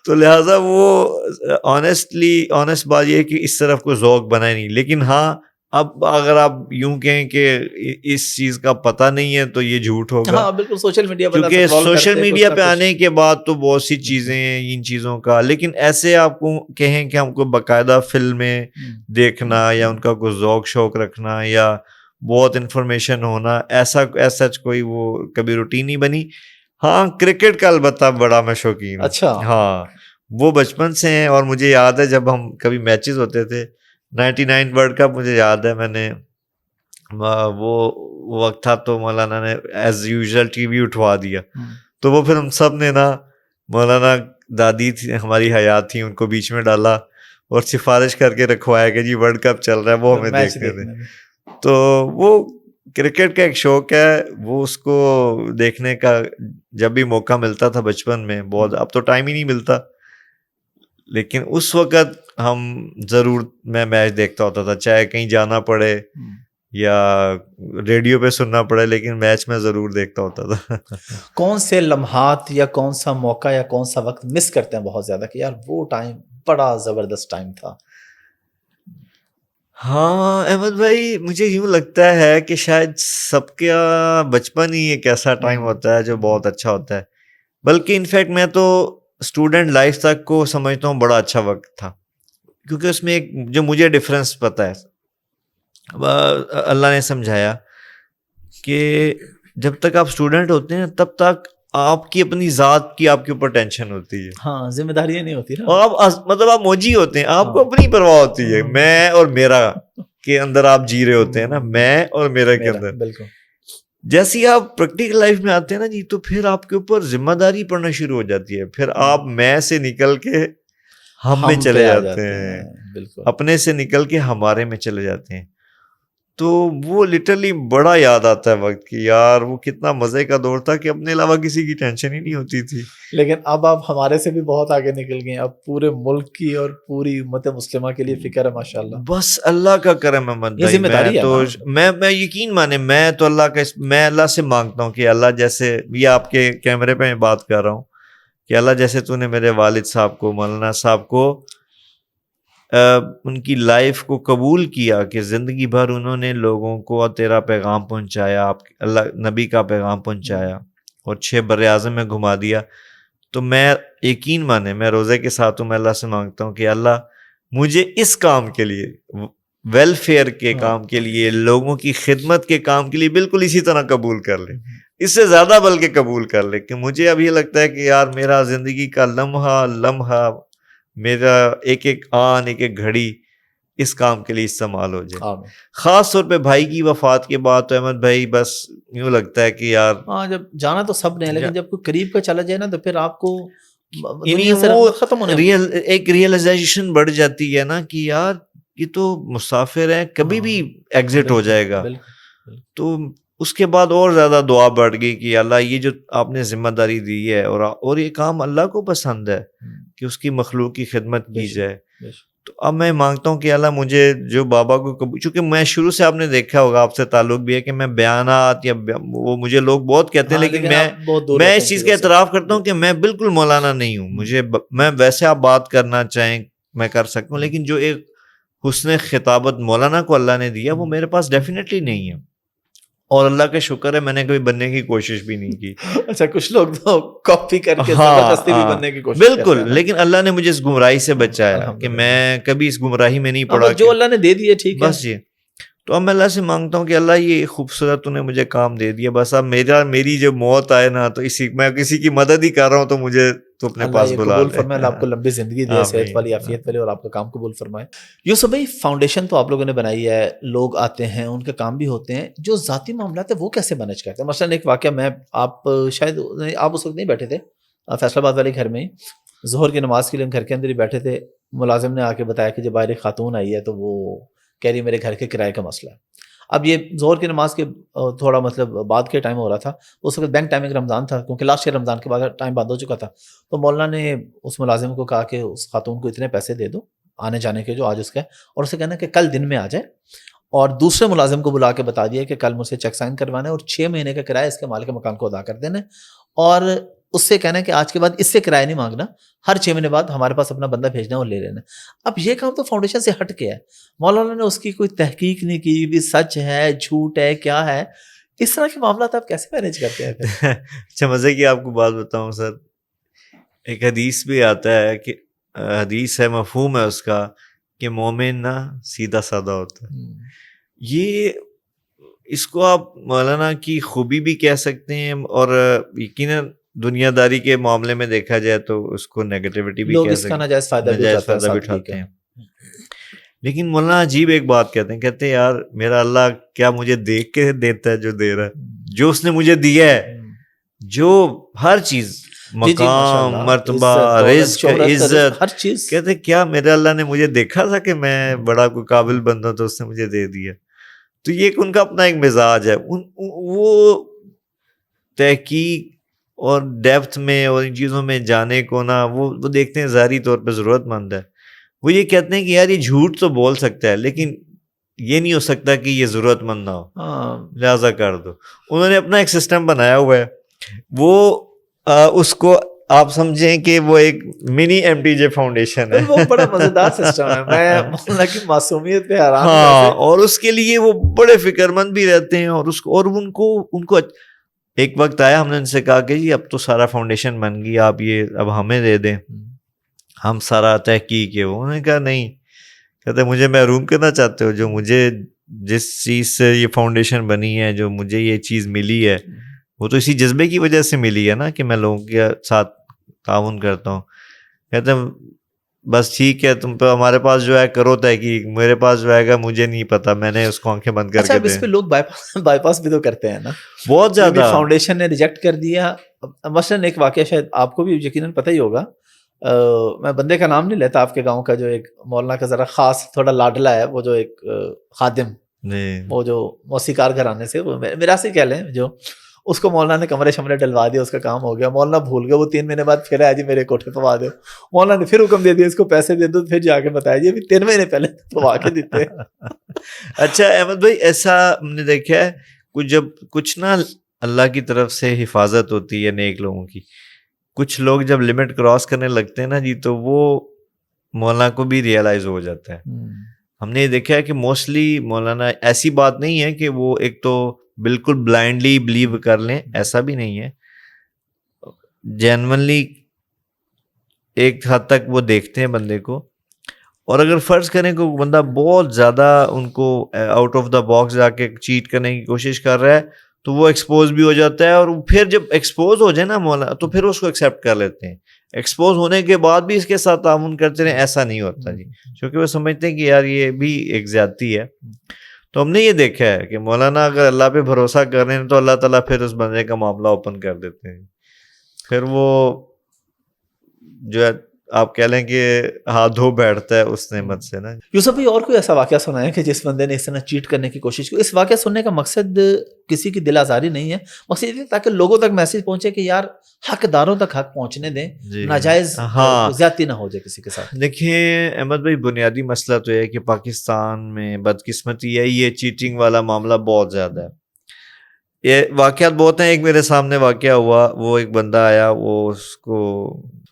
تو لہٰذا وہ آنیسٹ بات یہ ہے کہ اس طرف کوئی ذوق بنا ہی نہیں، لیکن ہاں اب اگر آپ یوں کہیں کہ اس چیز کا پتہ نہیں ہے تو یہ جھوٹ ہوگا، ہاں بالکل، سوشل میڈیا پر کیونکہ سوشل میڈیا پہ آنے کے بعد تو بہت سی چیزیں ہیں ان چیزوں کا، لیکن ایسے آپ کو کہیں کہ ہم کو باقاعدہ فلمیں دیکھنا یا ان کا کوئی ذوق شوق رکھنا یا بہت انفارمیشن ہونا، ایسا کوئی وہ کبھی روٹین نہیں بنی۔ ہاں کرکٹ کا البتہ بڑا میں شوقین ہوں، اچھا، ہاں وہ بچپن سے ہیں، اور مجھے یاد ہے جب ہم کبھی میچز ہوتے تھے 99 ورلڈ کپ، مجھے یاد ہے میں نے وہ وقت تھا تو مولانا نے ایز یوزول ٹی وی اٹھوا دیا، تو وہ پھر ہم سب نے نا مولانا دادی تھی ہماری حیات تھی ان کو بیچ میں ڈالا اور سفارش کر کے رکھوایا کہ جی ورلڈ کپ چل رہا ہے، وہ ہمیں دیکھتے تھے۔ تو وہ کرکٹ کا ایک شوق ہے، وہ اس کو دیکھنے کا جب بھی موقع ملتا تھا بچپن میں بہت، اب تو ٹائم ہی نہیں ملتا، لیکن اس وقت ہم ضرور میں میچ دیکھتا ہوتا تھا، چاہے کہیں جانا پڑے یا ریڈیو پہ سننا پڑے، لیکن میچ میں ضرور دیکھتا ہوتا تھا۔ کون سے لمحات یا کون سا موقع یا کون سا وقت مس کرتے ہیں بہت زیادہ کہ یار وہ ٹائم بڑا زبردست ٹائم تھا؟ ہاں احمد بھائی، مجھے یوں لگتا ہے کہ شاید سب کا بچپن ہی ایک ایسا ٹائم ہوتا ہے جو بہت اچھا ہوتا ہے، بلکہ انفیکٹ میں تو اسٹوڈنٹ لائف تک کو سمجھتا ہوں بڑا اچھا وقت تھا، کیونکہ اس میں ایک جو مجھے ڈفرینس پتہ ہے، اللہ نے سمجھایا کہ جب تک آپ اسٹوڈنٹ ہوتے ہیں تب تک آپ کی اپنی ذات کی آپ کے اوپر ٹینشن ہوتی ہے، ہاں ذمہ داریاں نہیں ہوتی نا، اور آپ مطلب آپ موجی ہوتے ہیں، آپ کو اپنی پرواہ ہوتی ہے، میں اور میرا کے اندر آپ جی رہے ہوتے ہیں نا، میں اور میرا کے اندر۔ بالکل جیسے ہی آپ پریکٹیکل لائف میں آتے ہیں نا جی، تو پھر آپ کے اوپر ذمہ داری پڑنا شروع ہو جاتی ہے، پھر آپ میں سے نکل کے ہم میں چلے جاتے ہیں، بالکل اپنے سے نکل کے ہمارے میں چلے جاتے ہیں، تو وہ لٹرلی بڑا یاد آتا ہے وقت کی، یار وہ کتنا مزے کا دور تھا کہ اپنے علاوہ کسی کی ٹینشن ہی نہیں ہوتی تھی۔ لیکن اب آپ ہمارے سے بھی بہت آگے نکل گئے، اب پورے ملک کی اور پوری امت مسلمہ کے لیے فکر ہے ماشاءاللہ۔ بس اللہ کا کرم احمد بھائی، میں تو میں یقین مانے، میں تو میں اللہ سے مانگتا ہوں کہ اللہ جیسے یہ آپ کے کیمرے پہ میں بات کر رہا ہوں کہ اللہ جیسے تو نے میرے والد صاحب کو، مولانا صاحب کو، ان کی لائف کو قبول کیا کہ زندگی بھر انہوں نے لوگوں کو تیرا پیغام پہنچایا، آپ اللہ نبی کا پیغام پہنچایا اور 6 براعظم میں گھما دیا، تو میں یقین مانے میں روزے کے ساتھ ہوں، میں اللہ سے مانگتا ہوں کہ اللہ مجھے اس کام کے لیے، ویلفیئر کے کام کے لیے، لوگوں کی خدمت کے کام کے لیے بالکل اسی طرح قبول کر لے، اس سے زیادہ بلکہ قبول کر لے، کہ مجھے اب یہ لگتا ہے کہ یار میرا زندگی کا لمحہ میرا ایک ایک آن، ایک ایک گھڑی اس کام کے لیے استعمال ہو جائے۔ خاص طور پہ بھائی کی وفات کے بعد تو احمد بھائی بس یوں لگتا ہے کہ یار ہاں، جب جانا تو سب نے، لیکن جب کوئی قریب کا چلا جائے نا تو پھر آپ کو ایک ریئلائزیشن بڑھ جاتی ہے نا کہ یار یہ تو مسافر ہے، کبھی بھی ایگزٹ ہو جائے گا، تو اس کے بعد اور زیادہ دعا بڑھ گئی کہ اللہ یہ جو آپ نے ذمہ داری دی ہے اور یہ کام اللہ کو پسند ہے کہ اس کی مخلوق کی خدمت کی جائے، تو اب میں مانگتا ہوں کہ اللہ مجھے جو بابا کو چونکہ میں شروع سے آپ نے دیکھا ہوگا، آپ سے تعلق بھی ہے کہ میں بیانات یا وہ مجھے لوگ بہت کہتے ہیں، لیکن میں اس چیز کا اعتراف کرتا ہوں کہ میں بالکل مولانا نہیں ہوں، میں ویسے آپ بات کرنا چاہیں میں کر سکتا ہوں، لیکن جو ایک حسن خطابت مولانا کو اللہ نے دیا وہ میرے پاس ڈیفینیٹلی نہیں ہے، اور اللہ کا شکر ہے میں نے کبھی بننے کی کوشش بھی نہیں کی۔ اچھا، کچھ لوگ تو کاپی کر کے زبردستی بھی بننے کی کوشش بالکل، لیکن اللہ نے مجھے اس گمراہی سے بچایا کہ میں کبھی اس گمراہی میں نہیں پڑا، جو اللہ نے دے دیا ٹھیک ہے بس یہ۔ تو اب میں اللہ سے مانگتا ہوں کہ اللہ یہ خوبصورت تو نے مجھے کام دے دیا، بس اب میری جو موت آئے نا تو میں کسی کی مدد ہی کر رہا ہوں تو تو اپنے اللہ پاس یہ بلا قبول لے. فرمائے, اللہ آپ کو لمبی زندگی دے, صحت والی, عافیت والی, اور آپ کا کام قبول فرمائے. یوسف بھائی, فاؤنڈیشن تو آپ لوگوں نے بنائی ہے, لوگ آتے ہیں, ان کے کام بھی ہوتے ہیں, جو ذاتی معاملات ہیں وہ کیسے مینیج کرتے ہیں؟ مثلاً ایک واقعہ, میں آپ شاید آپ اس وقت نہیں بیٹھے تھے فیصل آباد والے گھر میں ہی, ظہر کی نماز کے لیے ہم گھر کے اندر ہی بیٹھے تھے, ملازم نے آ کے بتایا کہ جب باہر ایک خاتون آئی ہے تو وہ کہہ رہی میرے گھر کے کرائے کا مسئلہ ہے. اب یہ ظہر کی نماز کے تھوڑا مطلب بعد کے ٹائم ہو رہا تھا, اس وقت بینک ٹائمنگ رمضان تھا, کیونکہ لاسٹ ایئر رمضان کے بعد ٹائم بند ہو چکا تھا. تو مولانا نے اس ملازم کو کہا کہ اس خاتون کو اتنے پیسے دے دو آنے جانے کے جو آج اس کا ہے, اور اسے کہنا کہ کل دن میں آ جائے, اور دوسرے ملازم کو بلا کے بتا دیا کہ کل مجھ سے چیک سائن کروانا ہے اور 6 مہینے کا کرایہ اس کے مالک مکان کو ادا کر دینا ہے, اور اس سے کہنا ہے کہ آج کے بعد اس سے کرایہ نہیں مانگنا, ہر 6 مہینے بعد ہمارے پاس اپنا بندہ بھیجنا اور لے لینا. اب یہ کام تو فاؤنڈیشن سے ہٹ کے ہے, مولانا نے اس کی کوئی تحقیق نہیں کی بھی سچ ہے جھوٹ ہے کیا ہے, اس طرح کے معاملات آپ کیسے مینیج کرتے ہیں؟ اچھا, مزے کی آپ کو بات بتاؤں سر, ایک حدیث بھی آتا ہے کہ حدیث ہے, مفہوم ہے اس کا کہ مومن نہ سیدھا سادہ ہوتا ہے. یہ اس کو آپ مولانا کی خوبی بھی کہہ سکتے ہیں, اور یقیناً دنیا داری کے معاملے میں دیکھا جائے تو اس کو نیگیٹیوٹی بھی لوگ کہہ اس کا سکتے ناجائز فائدہ بھی ناجائز اٹھاتے فائدہ بھی اٹھاتے ہیں. لیکن مولانا عجیب ایک بات کہتے ہیں یار میرا اللہ کیا مجھے دیکھ کے دیتا ہے جو دے رہا ہے, جو اس نے مجھے دیا ہے, جو ہر چیز, مقام, مرتبہ, رزق, عزت, ہر چیز, کہتے کیا میرے اللہ نے مجھے دیکھا تھا کہ میں بڑا کوئی قابل بندہ تو اس نے مجھے دے دیا. تو یہ ان کا اپنا ایک مزاج ہے, وہ تحقیق اور ڈیپتھ میں اور ان چیزوں میں جانے کو نا وہ دیکھتے ہیں ظاہری طور پہ ضرورت مند ہے. وہ یہ کہتے ہیں کہ یار یہ جھوٹ تو بول سکتا ہے لیکن یہ نہیں ہو سکتا کہ یہ ضرورت مند نہ ہو, لہٰذا کر دو. انہوں نے اپنا ایک سسٹم بنایا ہوا ہے, وہ اس کو آپ سمجھیں کہ وہ ایک منی ایم ٹی جے فاؤنڈیشن ہے. وہ بڑا مزیدار سسٹم ہے, میں مولانا کی معصومیت پہ حیران ہوں. ہاں, اور اس کے لیے وہ بڑے فکر مند بھی رہتے ہیں, اور اس کو اور ان کو ایک وقت آیا, ہم نے ان سے کہا کہ جی اب تو سارا فاؤنڈیشن بن گئی, آپ یہ اب ہمیں دے دیں, ہم سارا تحقیق ہے. انہوں نے کہا نہیں, کہتے مجھے محروم کرنا چاہتے ہو, جو مجھے جس چیز سے یہ فاؤنڈیشن بنی ہے, جو مجھے یہ چیز ملی ہے, وہ تو اسی جذبے کی وجہ سے ملی ہے نا کہ میں لوگوں کے ساتھ تعاون کرتا ہوں. کہتے ہیں بس ٹھیک ہے, تم پہ ہمارے پاس جو ہے کرو تحقیق, میرے پاس جو آئے گا مجھے نہیں پتا, میں نے اس کو آنکھیں بند کر کے اس پہ لوگ بائی پاس بھی تو کرتے ہیں نا بہت زیادہ. فاؤنڈیشن نے ریجیکٹ کر دیا. مثلاً ایک واقعہ شاید آپ کو بھی یقیناً پتہ ہی ہوگا, میں بندے کا نام نہیں لیتا, آپ کے گاؤں کا جو ایک مولانا کا ذرا خاص تھوڑا لاڈلا ہے, وہ جو ایک خادم, وہ جو موسیقار گھرانے سے, وہ میرا سے کہہ لیں, جو اس کو مولانا نے کمرے شمرے ڈلوا دیا, اس کا کام ہو گیا. مولانا بھول گیا, وہ 3 مہینے بعد پھر آیا, جی میرے کوٹھے پوا دو. مولانا نے پھر حکم دے دیا اس کو پیسے دے دو, پھر جا کے بتایا جی ابھی 3 مہینے پہلے پوا کے دیتے. اچھا احمد بھائی, ایسا ہم نے دیکھا ہے جب کچھ نا اللہ کی طرف سے حفاظت ہوتی ہے نیک لوگوں کی, کچھ لوگ جب لمٹ کراس کرنے لگتے ہیں نا جی, تو وہ مولانا کو بھی ریئلائز ہو جاتا ہے. ہم نے یہ دیکھا ہے کہ موسٹلی مولانا, ایسی بات نہیں ہے کہ وہ ایک تو بالکل بلائنڈلی بلیو کر لیں, ایسا بھی نہیں ہے, جینونلی ایک حد تک وہ دیکھتے ہیں بندے کو, اور اگر فرض کریں کہ بندہ بہت زیادہ ان کو آؤٹ آف دا باکس جا کے چیٹ کرنے کی کوشش کر رہا ہے, تو وہ ایکسپوز بھی ہو جاتا ہے, اور پھر جب ایکسپوز ہو جائے نا مولانا, تو پھر اس کو ایکسیپٹ کر لیتے ہیں. ایکسپوز ہونے کے بعد بھی اس کے ساتھ تعاون کرتے رہیں, ایسا نہیں ہوتا جی, کیونکہ وہ سمجھتے ہیں کہ یار یہ بھی ایک زیادتی ہے. تو ہم نے یہ دیکھا ہے کہ مولانا اگر اللہ پہ بھروسہ کر رہے ہیں تو اللہ تعالیٰ پھر اس بندے کا معاملہ اوپن کر دیتے ہیں, پھر وہ جو ہے آپ کہہ لیں کہ ہاتھ دھو بیٹھتا ہے اس نعمت سے نا. یوسف بھائی, اور کوئی ایسا واقعہ سنا ہے کہ جس بندے نے اس طرح چیٹ کرنے کی کوشش کی؟ اس واقعہ سننے کا مقصد کسی کی دل آزاری نہیں ہے, مقصد یہ تاکہ لوگوں تک میسج پہنچے کہ یار حقداروں تک حق پہنچنے دیں, ناجائز زیادتی نہ ہو جائے کسی کے ساتھ. دیکھیں احمد بھائی, بنیادی مسئلہ تو یہ ہے کہ پاکستان میں بدقسمتی ہے, یہ چیٹنگ والا معاملہ بہت زیادہ ہے. یہ واقعات بہت ہیں. ایک میرے سامنے واقعہ ہوا, وہ ایک بندہ آیا, وہ اس کو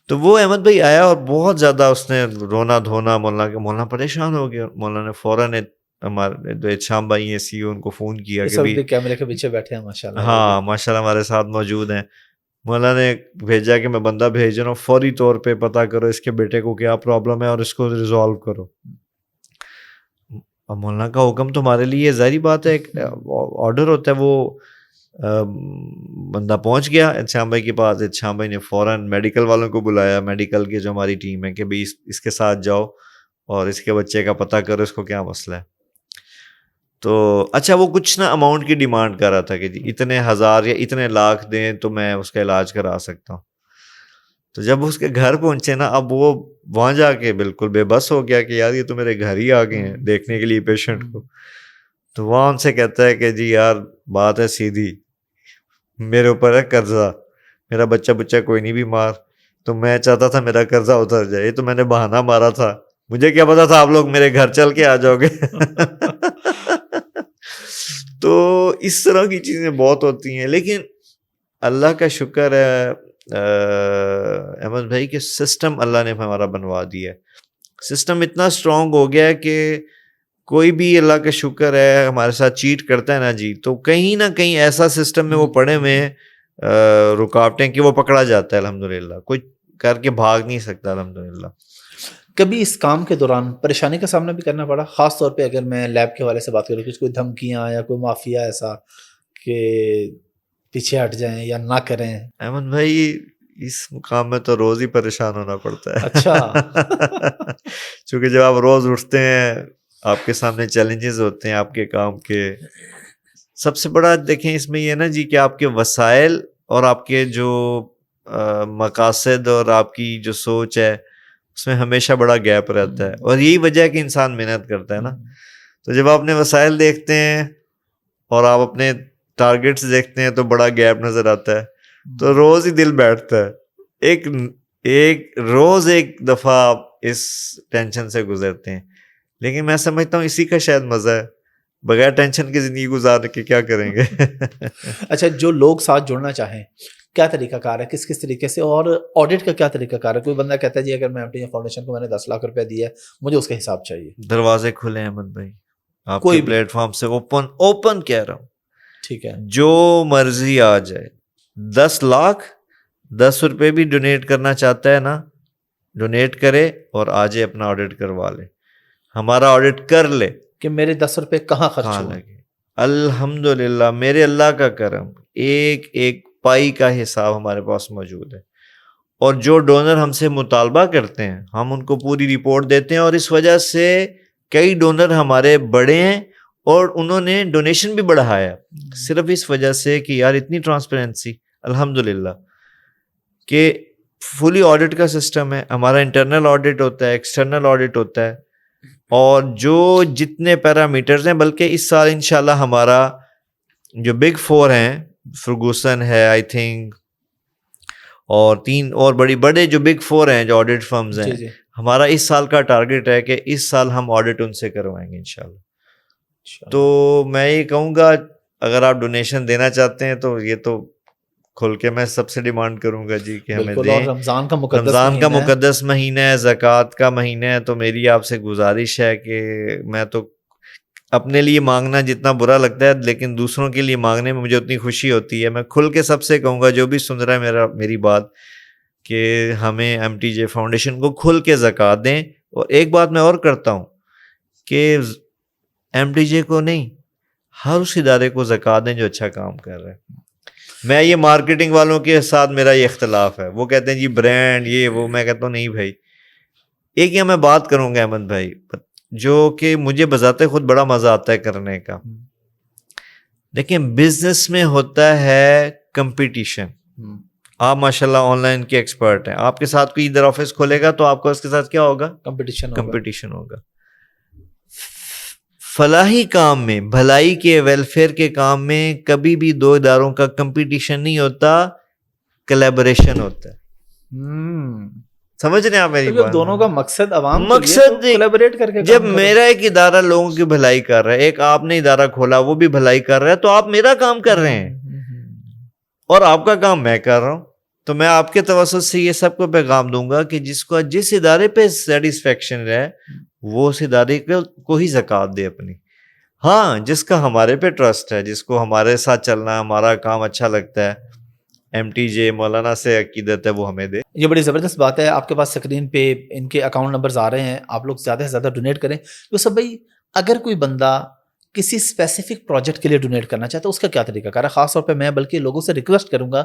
تو وہ احمد بھائی آیا اور بہت زیادہ اس نے رونا دھونا, مولانا پریشان ہو گیا. مولانا نے فوراً ہمارے جو شام بھائی ہیں سی, ان کو فون کیا کہ کیمرے کے پیچھے بیٹھے ہیں ماشاءاللہ, ہاں ماشاءاللہ ہمارے ساتھ موجود ہیں. مولانا نے بھیجا کہ میں بندہ بھیج رہا ہوں, فوری طور پہ پتہ کرو اس کے بیٹے کو کیا پرابلم ہے اور اس کو ریزالو کرو. اب مولانا کا حکم تو ہمارے لیے ظاہری بات ہے, ایک آرڈر ہوتا ہے, وہ بندہ پہنچ گیا احتشام بھائی کے پاس. احتشام بھائی نے فوراً میڈیکل والوں کو بلایا, میڈیکل کی جو ہماری ٹیم ہے, کہ بھائی اس کے ساتھ جاؤ اور اس کے بچے کا پتہ کرو اس کو کیا مسئلہ ہے. تو اچھا وہ کچھ نا اماؤنٹ کی ڈیمانڈ کر رہا تھا کہ جی اتنے ہزار یا اتنے لاکھ دیں تو میں اس کا علاج کرا سکتا ہوں. تو جب اس کے گھر پہنچے نا, اب وہ وہاں جا کے بالکل بے بس ہو گیا کہ یار یہ تو میرے گھر ہی آ گئے ہیں دیکھنے کے لیے پیشنٹ کو. تو وہاں ان سے کہتا ہے کہ جی یار بات ہے سیدھی, میرے اوپر ہے قرضہ, میرا بچہ کوئی نہیں بیمار, تو میں چاہتا تھا میرا قرضہ اتر جائے, تو میں نے بہانہ مارا تھا, مجھے کیا پتا تھا آپ لوگ میرے گھر چل کے آ جاؤ گے. تو اس طرح کی چیزیں بہت ہوتی ہیں. لیکن اللہ کا شکر ہے احمد بھائی کہ سسٹم اللہ نے ہمارا بنوا دیا ہے. سسٹم اتنا اسٹرانگ ہو گیا ہے کہ کوئی بھی اللہ کا شکر ہے ہمارے ساتھ چیٹ کرتا ہے نا جی, تو کہیں نہ کہیں ایسا سسٹم میں وہ پڑے ہوئے ہیں رکاوٹیں کہ وہ پکڑا جاتا ہے الحمدللہ, کوئی کر کے بھاگ نہیں سکتا الحمدللہ. کبھی اس کام کے دوران پریشانی کا سامنا بھی کرنا پڑا, خاص طور پہ اگر میں لیب کے حوالے سے بات کروں, کچھ کوئی دھمکیاں یا کوئی مافیا ایسا کہ پیچھے ہٹ جائیں یا نہ کریں؟ احمد بھائی اس مقام میں تو روز ہی پریشان ہونا پڑتا ہے. اچھا. چونکہ جب آپ روز اٹھتے ہیں آپ کے سامنے چیلنجز ہوتے ہیں آپ کے کام کے. سب سے بڑا دیکھیں اس میں یہ نا جی کہ آپ کے وسائل اور آپ کے جو مقاصد اور آپ کی جو سوچ ہے اس میں ہمیشہ بڑا گیپ رہتا ہے, اور یہی وجہ ہے کہ انسان محنت کرتا ہے نا. تو جب آپ اپنے وسائل دیکھتے ہیں اور آپ اپنے ٹارگیٹس دیکھتے ہیں تو بڑا گیپ نظر آتا ہے, تو روز ہی دل بیٹھتا ہے. ایک روز ایک دفعہ آپ اس ٹینشن سے گزرتے ہیں, لیکن میں سمجھتا ہوں اسی کا شاید مزہ ہے, بغیر ٹینشن کی زندگی گزار کے کیا کریں گے. اچھا, جو لوگ ساتھ جڑنا چاہیں کیا طریقہ کار ہے, کس طریقے سے, اور آڈٹ کا کیا طریقہ کار ہے؟ کوئی بندہ کہتا ہے جی اگر میں اپنی فاؤنڈیشن کو میں نے 10 لاکھ روپے دیا ہے مجھے اس کا حساب چاہیے. دروازے کھلے ہیں احمد بھائی آپ کوئی کے پلیٹ فارم سے, اوپن کہہ رہا ہوں, ٹھیک ہے, جو مرضی آ جائے. 10 لاکھ 10 روپے بھی ڈونیٹ کرنا چاہتا ہے نا, ڈونیٹ کرے اور آ جائے اپنا آڈٹ کروا لے, ہمارا آڈٹ کر لے کہ میرے 10 روپے کہاں خرچ ہوئے. لگے. الحمدللہ میرے اللہ کا کرم, ایک پائی کا حساب ہمارے پاس موجود ہے, اور جو ڈونر ہم سے مطالبہ کرتے ہیں ہم ان کو پوری رپورٹ دیتے ہیں, اور اس وجہ سے کئی ڈونر ہمارے بڑے ہیں اور انہوں نے ڈونیشن بھی بڑھایا, صرف اس وجہ سے کہ یار اتنی ٹرانسپیرنسی الحمدللہ کہ فلی آڈٹ کا سسٹم ہے. ہمارا انٹرنل آڈٹ ہوتا ہے, ایکسٹرنل آڈٹ ہوتا ہے, اور جو جتنے پیرامیٹرز ہیں, بلکہ اس سال انشاءاللہ ہمارا جو بگ 4 ہیں, فرگوسن ہے آئی تھنک, اور 3 اور بڑے جو بگ 4 ہیں جو آڈٹ فرمز ہیں, ہمارا اس سال کا ٹارگٹ ہے کہ اس سال ہم آڈٹ ان سے کروائیں گے انشاءاللہ. تو میں یہ کہوں گا اگر آپ ڈونیشن دینا چاہتے ہیں تو یہ تو کھل کے میں سب سے ڈیمانڈ کروں گا جی کہ ہمیں دیں. رمضان کا مقدس مہینہ ہے, زکوٰۃ کا مہینہ ہے, تو میری آپ سے گزارش ہے کہ میں تو اپنے لیے مانگنا جتنا برا لگتا ہے لیکن دوسروں کے لیے مانگنے میں مجھے اتنی خوشی ہوتی ہے. میں کھل کے سب سے کہوں گا جو بھی سن رہا ہے میری بات, کہ ہمیں MTJ فاؤنڈیشن کو کھل کے زکوٰۃ دیں. اور ایک بات میں اور کرتا ہوں کہ MTJ کو نہیں, ہر اس ادارے کو زکوٰۃ دیں جو اچھا کام کر رہا ہے. میں یہ مارکیٹنگ والوں کے ساتھ میرا یہ اختلاف ہے, وہ کہتے ہیں جی برانڈ یہ وہ, میں کہتا ہوں نہیں بھائی. ایک یہ میں بات کروں گا احمد بھائی جو کہ مجھے بذات خود بڑا مزہ آتا ہے کرنے کا. لیکن بزنس میں ہوتا ہے کمپٹیشن. آپ ماشاءاللہ آن لائن کے ایکسپرٹ ہیں, آپ کے ساتھ کوئی ادھر آفس کھولے گا تو آپ کو اس کے ساتھ کیا ہوگا, کمپٹیشن ہوگا. فلاحی کام میں, بھلائی کے ویلفیئر کے کام میں کبھی بھی 2 اداروں کا کمپٹیشن نہیں ہوتا, کولیبوریشن ہوتا ہے. سمجھ رہے ہیں آپ میری بات؟ دونوں کا مقصد عوام کولیبوریٹ کر کے, جب میرا ایک ادارہ لوگوں کی بھلائی کر رہا ہے, ایک آپ نے ادارہ کھولا وہ بھی بھلائی کر رہا ہے, تو آپ میرا کام کر رہے ہیں اور آپ کا کام میں کر رہا ہوں. تو میں آپ کے توسط سے یہ سب کو پیغام دوں گا کہ جس ادارے پہ سیٹسفیکشن رہے وہ اس ادارے کو ہی زکوٰۃ دے اپنی. ہاں, جس کا ہمارے پہ ٹرسٹ ہے, جس کو ہمارے ساتھ چلنا, ہمارا کام اچھا لگتا ہے, MTJ مولانا سے عقیدت ہے, وہ ہمیں دے. یہ بڑی زبردست بات ہے. آپ کے پاس اسکرین پہ ان کے اکاؤنٹ نمبرز آ رہے ہیں, آپ لوگ زیادہ سے زیادہ ڈونیٹ کریں. یوسف بھائی, اگر کوئی بندہ کسی اسپیسیفک پروجیکٹ کے لیے ڈونیٹ کرنا چاہتا ہے اس کا کیا طریقہ کار ہے؟ خاص طور پہ میں بلکہ لوگوں سے ریکویسٹ کروں گا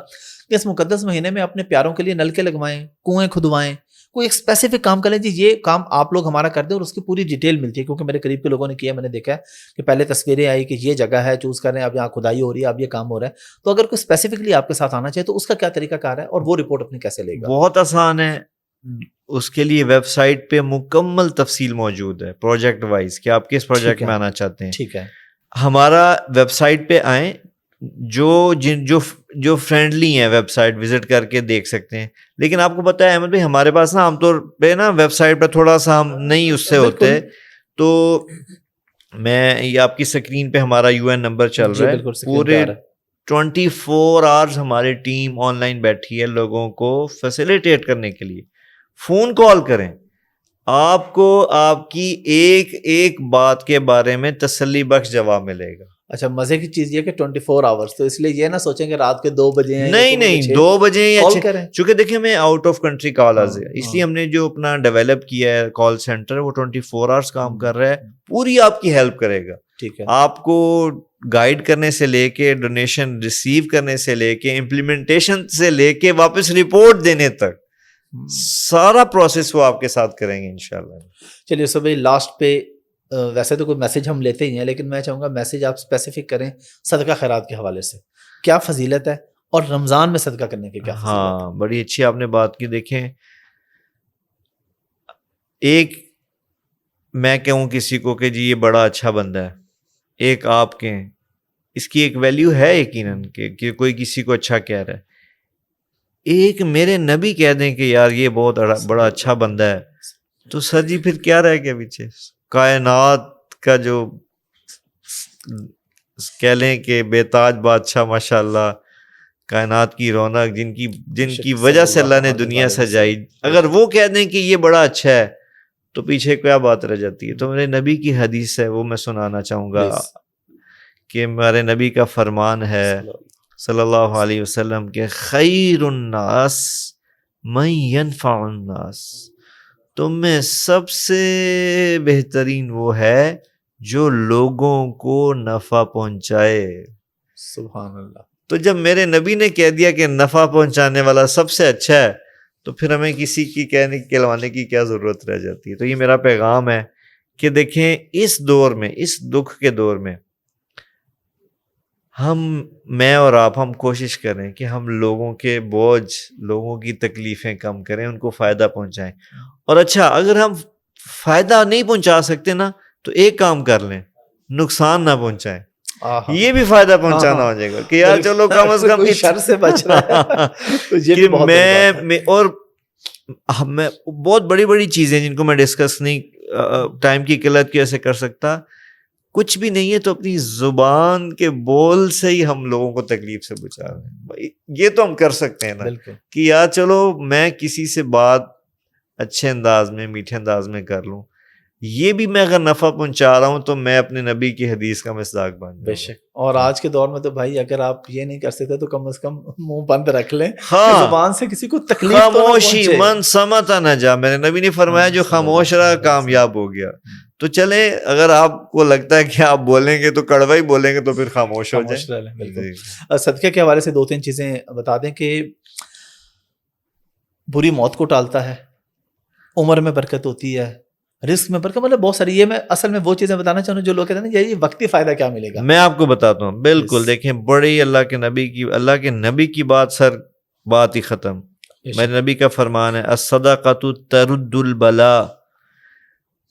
کہ اس مقدس مہینے میں اپنے پیاروں کے لیے نلکے لگوائیں، کنویں کھدوائیں، کوئی ایک اسپیسیفک کام کریں جی یہ کام آپ لوگ ہمارا کر دیں، اور اس کی پوری ڈیٹیل ملتی ہے. کیونکہ میرے قریب کے لوگوں نے کیا، میں نے دیکھا ہے کہ پہلے تصویریں آئی کہ یہ جگہ ہے چوز کر رہے ہیں، اب یہاں کھدائی ہو رہی ہے، اب یہ کام ہو رہا ہے. تو اگر کوئی اسپیسیفکلی آپ کے ساتھ آنا چاہے تو اس کا کیا طریقہ کار ہے اور وہ رپورٹ اپنی کیسے لے گا؟ بہت آسان ہے. اس کے لیے ویب سائٹ پہ مکمل تفصیل موجود ہے پروجیکٹ وائز کہ آپ کس پروجیکٹ میں آنا چاہتے ہیں. ٹھیک ہے، ہمارا ویب سائٹ پہ آئیں، جو فرینڈلی ہیں ویب سائٹ وزٹ کر کے دیکھ سکتے ہیں. لیکن آپ کو پتہ ہے احمد بھائی ہمارے پاس نا عام طور پہ نا ویب سائٹ پہ تھوڑا سا ہم نہیں اس سے ہوتے. تو میں یہ آپ کی اسکرین پہ ہمارا UN نمبر چل رہا ہے، پورے 24 آورز ہماری ٹیم آن لائن بیٹھی ہے لوگوں کو فیسیلیٹیٹ کرنے کے لیے. فون کال کریں، آپ کو آپ کی ایک ایک بات کے بارے میں تسلی بخش جواب ملے گا. اچھا مزے کی چیز یہ کہ 24 آورس، تو اس لیے یہ نہ سوچیں کہ رات کے 2 بجے ہیں، نہیں 2 بجے یا کال کریں. چونکہ دیکھیں ہمیں آؤٹ آف کنٹری کالز ہے، اس لیے ہم نے جو اپنا ڈیولپ کیا ہے کال سینٹر وہ 24 آورس کام کر رہا ہے، پوری آپ کی ہیلپ کرے گا. ٹھیک ہے، آپ کو گائیڈ کرنے سے لے کے ڈونیشن ریسیو کرنے سے لے کے امپلیمنٹیشن سے لے کے واپس رپورٹ دینے تک سارا پروسیس وہ آپ کے ساتھ کریں گے انشاءاللہ. چلیے سو بھائی لاسٹ پہ ویسے تو کوئی میسج ہم لیتے ہی ہیں، لیکن میں چاہوں گا میسج آپ اسپیسیفک کریں صدقہ خیرات کے حوالے سے. کیا فضیلت ہے اور رمضان میں صدقہ کرنے کی کیا فضیلت؟ ہاں بڑی اچھی آپ نے بات کی. دیکھیں ایک میں کہوں کسی کو کہ جی یہ بڑا اچھا بندہ ہے، ایک آپ کے اس کی ایک ویلیو ہے یقیناً کہ کوئی کسی کو اچھا کہہ رہا ہے. ایک میرے نبی کہہ دیں کہ یار یہ بہت بڑا اچھا بندہ ہے، تو سر جی پھر کیا رہ گیا پیچھے؟ کائنات کا جو کہہ لیں کہ بے تاج بادشاہ ماشاءاللہ، کائنات کی رونق جن کی وجہ سے اللہ نے دنیا سجائی، اگر وہ کہہ دیں کہ یہ بڑا اچھا ہے تو پیچھے کیا بات رہ جاتی ہے؟ تو میرے نبی کی حدیث ہے وہ میں سنانا چاہوں گا کہ ہمارے نبی کا فرمان ہے صلی اللہ علیہ وسلم کہ خیر الناس من ينفع الناس، تم میں سب سے بہترین وہ ہے جو لوگوں کو نفع پہنچائے. سبحان اللہ. تو جب میرے نبی نے کہہ دیا کہ نفع پہنچانے والا سب سے اچھا ہے تو پھر ہمیں کسی کی کہنے کہلوانے کی کیا ضرورت رہ جاتی ہے؟ تو یہ میرا پیغام ہے کہ دیکھیں اس دور میں، اس دکھ کے دور میں میں اور آپ ہم کوشش کریں کہ ہم لوگوں کے بوجھ، لوگوں کی تکلیفیں کم کریں، ان کو فائدہ پہنچائیں. اور اچھا اگر ہم فائدہ نہیں پہنچا سکتے نا تو ایک کام کر لیں، نقصان نہ پہنچائیں. یہ بھی فائدہ پہنچانا ہو جائے گا کہ یار چلو کم از کم شر سے بچ رہا ہے. اور میں بہت بڑی بڑی چیزیں جن کو میں ڈسکس نہیں ٹائم کی قلت کی وجہ سے کر سکتا، کچھ بھی نہیں ہے تو اپنی زبان کے بول سے ہی ہم لوگوں کو تکلیف سے بچا رہے ہیں. بھائی یہ تو ہم کر سکتے ہیں نا کہ یار چلو میں کسی سے بات اچھے انداز میں، میٹھے انداز میں کر لوں. یہ بھی میں اگر نفع پہنچا رہا ہوں تو میں اپنے نبی کی حدیث کا مصداق بن جاؤں. بے شک. اور آج کے دور میں تو بھائی اگر آپ یہ نہیں کر سکتے تو کم از کم منہ بند رکھ لیں. ہاں زبان سے کسی کو تکلیف خاموشی من سمت نہ جا، میرے نبی نے فرمایا جو خاموش رہا کامیاب ہو گیا. تو چلیں اگر آپ کو لگتا ہے کہ آپ بولیں گے تو کڑوا ہی بولیں گے تو پھر خاموش ہو جائیں. صدقے کے حوالے سے 2-3 چیزیں بتا دیں کہ بری موت کو ٹالتا ہے، عمر میں برکت ہوتی ہے، رزق میں برکت، مطلب بہت ساری. یہ میں اصل میں وہ چیزیں بتانا چاہوں جو لوگ کہتے ہیں یہ وقتی فائدہ کیا ملے گا. میں آپ کو بتاتا ہوں بالکل. دیکھیں بڑی اللہ کے نبی کی بات ہی ختم. میرے نبی کا فرمان ہے الصدقۃ ترد البلاء،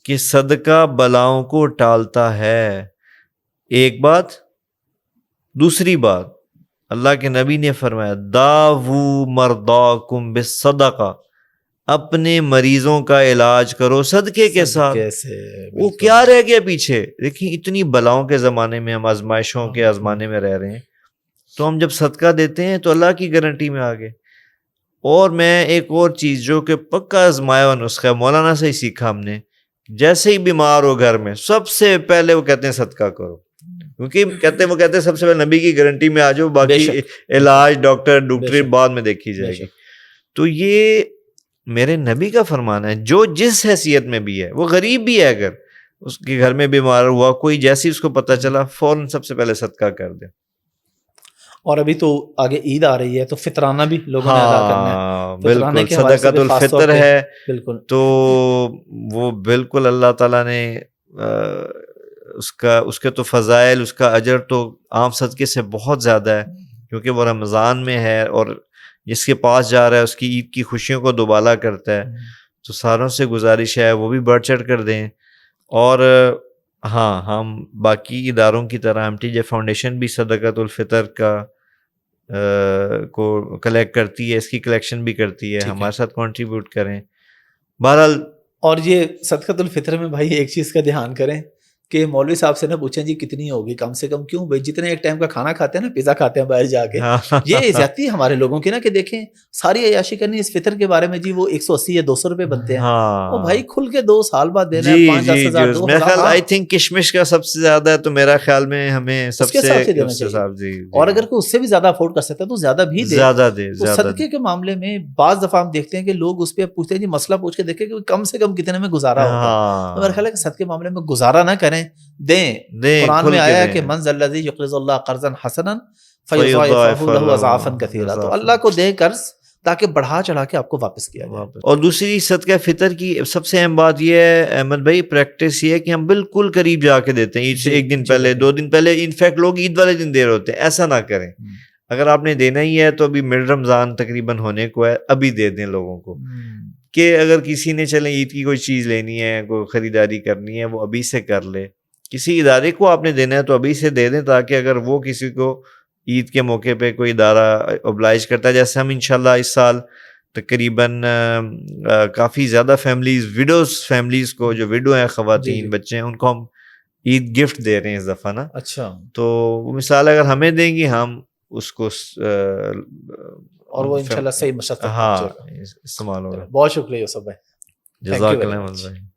کہ صدقہ بلاؤں کو ٹالتا ہے. ایک بات. دوسری بات اللہ کے نبی نے فرمایا داوو مرضاکم بالصدقہ، اپنے مریضوں کا علاج کرو صدقے کے ساتھ. وہ کیا رہ گیا پیچھے؟ دیکھیں اتنی بلاؤں کے زمانے میں ہم آزمائشوں کے زمانے میں رہ رہے ہیں، تو ہم جب صدقہ دیتے ہیں تو اللہ کی گارنٹی میں آگے. اور میں ایک اور چیز جو کہ پکا آزمایا ہوا نسخہ مولانا سے ہی سیکھا ہم نے، جیسے ہی بیمار ہو گھر میں سب سے پہلے وہ کہتے ہیں صدقہ کرو، کیونکہ وہ کہتے ہیں سب سے پہلے نبی کی گارنٹی میں آ جاؤ، باقی علاج ڈاکٹر بعد میں دیکھی جائے گی. تو یہ میرے نبی کا فرمان ہے. جو جس حیثیت میں بھی ہے، وہ غریب بھی ہے اگر اس کے گھر میں بیمار ہوا کوئی، جیسے ہی اس کو پتہ چلا فوراً سب سے پہلے صدقہ کر دے. اور ابھی تو آگے عید آ رہی ہے تو فطرانہ بھی لوگوں نے ادا کرنا ہے. ہاں فطرانے بالکل، کے حوالے سے صدقۃ بھی خاص طور الفطر پہ ہے. بالکل تو وہ بالکل اللہ تعالیٰ نے اس کے تو فضائل، اس کا اجر تو عام صدقے سے بہت زیادہ ہے، کیونکہ وہ رمضان میں ہے اور جس کے پاس جا رہا ہے اس کی عید کی خوشیوں کو دوبالا کرتا ہے. تو ساروں سے گزارش ہے وہ بھی بڑھ چڑھ کر دیں. اور ہاں، ہم باقی اداروں کی طرح MTJ فاؤنڈیشن بھی صدقۃ الفطر کو کلیکٹ کرتی ہے، اس کی کلیکشن بھی کرتی ہے، ہمارے ساتھ کنٹریبیوٹ کریں. بہرحال اور یہ صدقۃ الفطر میں بھائی ایک چیز کا دھیان کریں کہ مولوی صاحب سے نہ پوچھیں جی کتنی ہوگی، کم سے کم کیوں بھائی جتنے ایک ٹائم کا کھانا کھاتے ہیں نا، پیزا کھاتے ہیں باہر جا کے، یہ زیادتی ہمارے لوگوں کی نا کہ دیکھیں ساری عیاشی کرنی اس فطر کے بارے میں جی وہ 180 یا 200 روپے بنتے ہیں، وہ بھائی کھل کے 2 سال بعد دینا ہے 5-10 ہزار 2 میرا خیال ہزار. آئی تھنک کشمش کا سب سے زیادہ ہے، تو میرا خیال میں ہمیں سب سے دینا چاہیے. اور اگر کوئی اس سے بھی زیادہ افورڈ کر سکتا ہے تو زیادہ بھی دے. زیادہ دے. تو صدقے کے معاملے میں بعض دفعہ ہم دیکھتے ہیں کہ لوگ اس پہ پوچھتے ہیں جی مسئلہ پوچھ کے دیکھیں کہ کم سے کم کتنے میں گزارا ہوگا. تو میرا خیال ہے کہ صدقے معاملے میں گزارا نہ کریں، دیں. قرآن میں آیا ہے کہ من ذا الذی یقرض اللہ قرضا حسنا فیضاعفہ لہ اضعافا کثیرا. تو اللہ کو دیں قرض تاکہ بڑھا چڑھا کے آپ کو واپس کیا جائے. اور دوسری صدقہ فطر کی سب سے اہم بات یہ ہے احمد بھائی، پریکٹس یہ ہے کہ ہم بالکل قریب جا کے دیتے ہیں، عید سے ایک دن پہلے 2 دن پہلے. انفیکٹ لوگ عید والے دن دے رہے ہوتے ہیں، ایسا نہ کریں. اگر آپ نے دینا ہی ہے تو ابھی مڈ رمضان تقریباً ہونے کو ہے، ابھی دے دیں لوگوں کو. کہ اگر کسی نے چلیں عید کی کوئی چیز لینی ہے، کوئی خریداری کرنی ہے، وہ ابھی سے کر لے. کسی ادارے کو آپ نے دینا ہے تو ابھی سے دے دیں، تاکہ اگر وہ کسی کو عید کے موقع پہ کوئی ادارہ اوبلائج کرتا ہے، جیسے ہم انشاءاللہ اس سال تقریباً کافی زیادہ فیملیز، ویڈوز فیملیز کو، جو ویڈو ہیں خواتین بچے ہیں، ان کو ہم عید گفٹ دے رہے ہیں اس دفعہ نا. اچھا. تو وہ مثال اگر ہمیں دیں گی، ہم اس کو اور وہ انشاءاللہ صحیح مشقت ہاں استعمال ہوگا. بہت شکریہ یوسف بھائی. جزاک اللہ.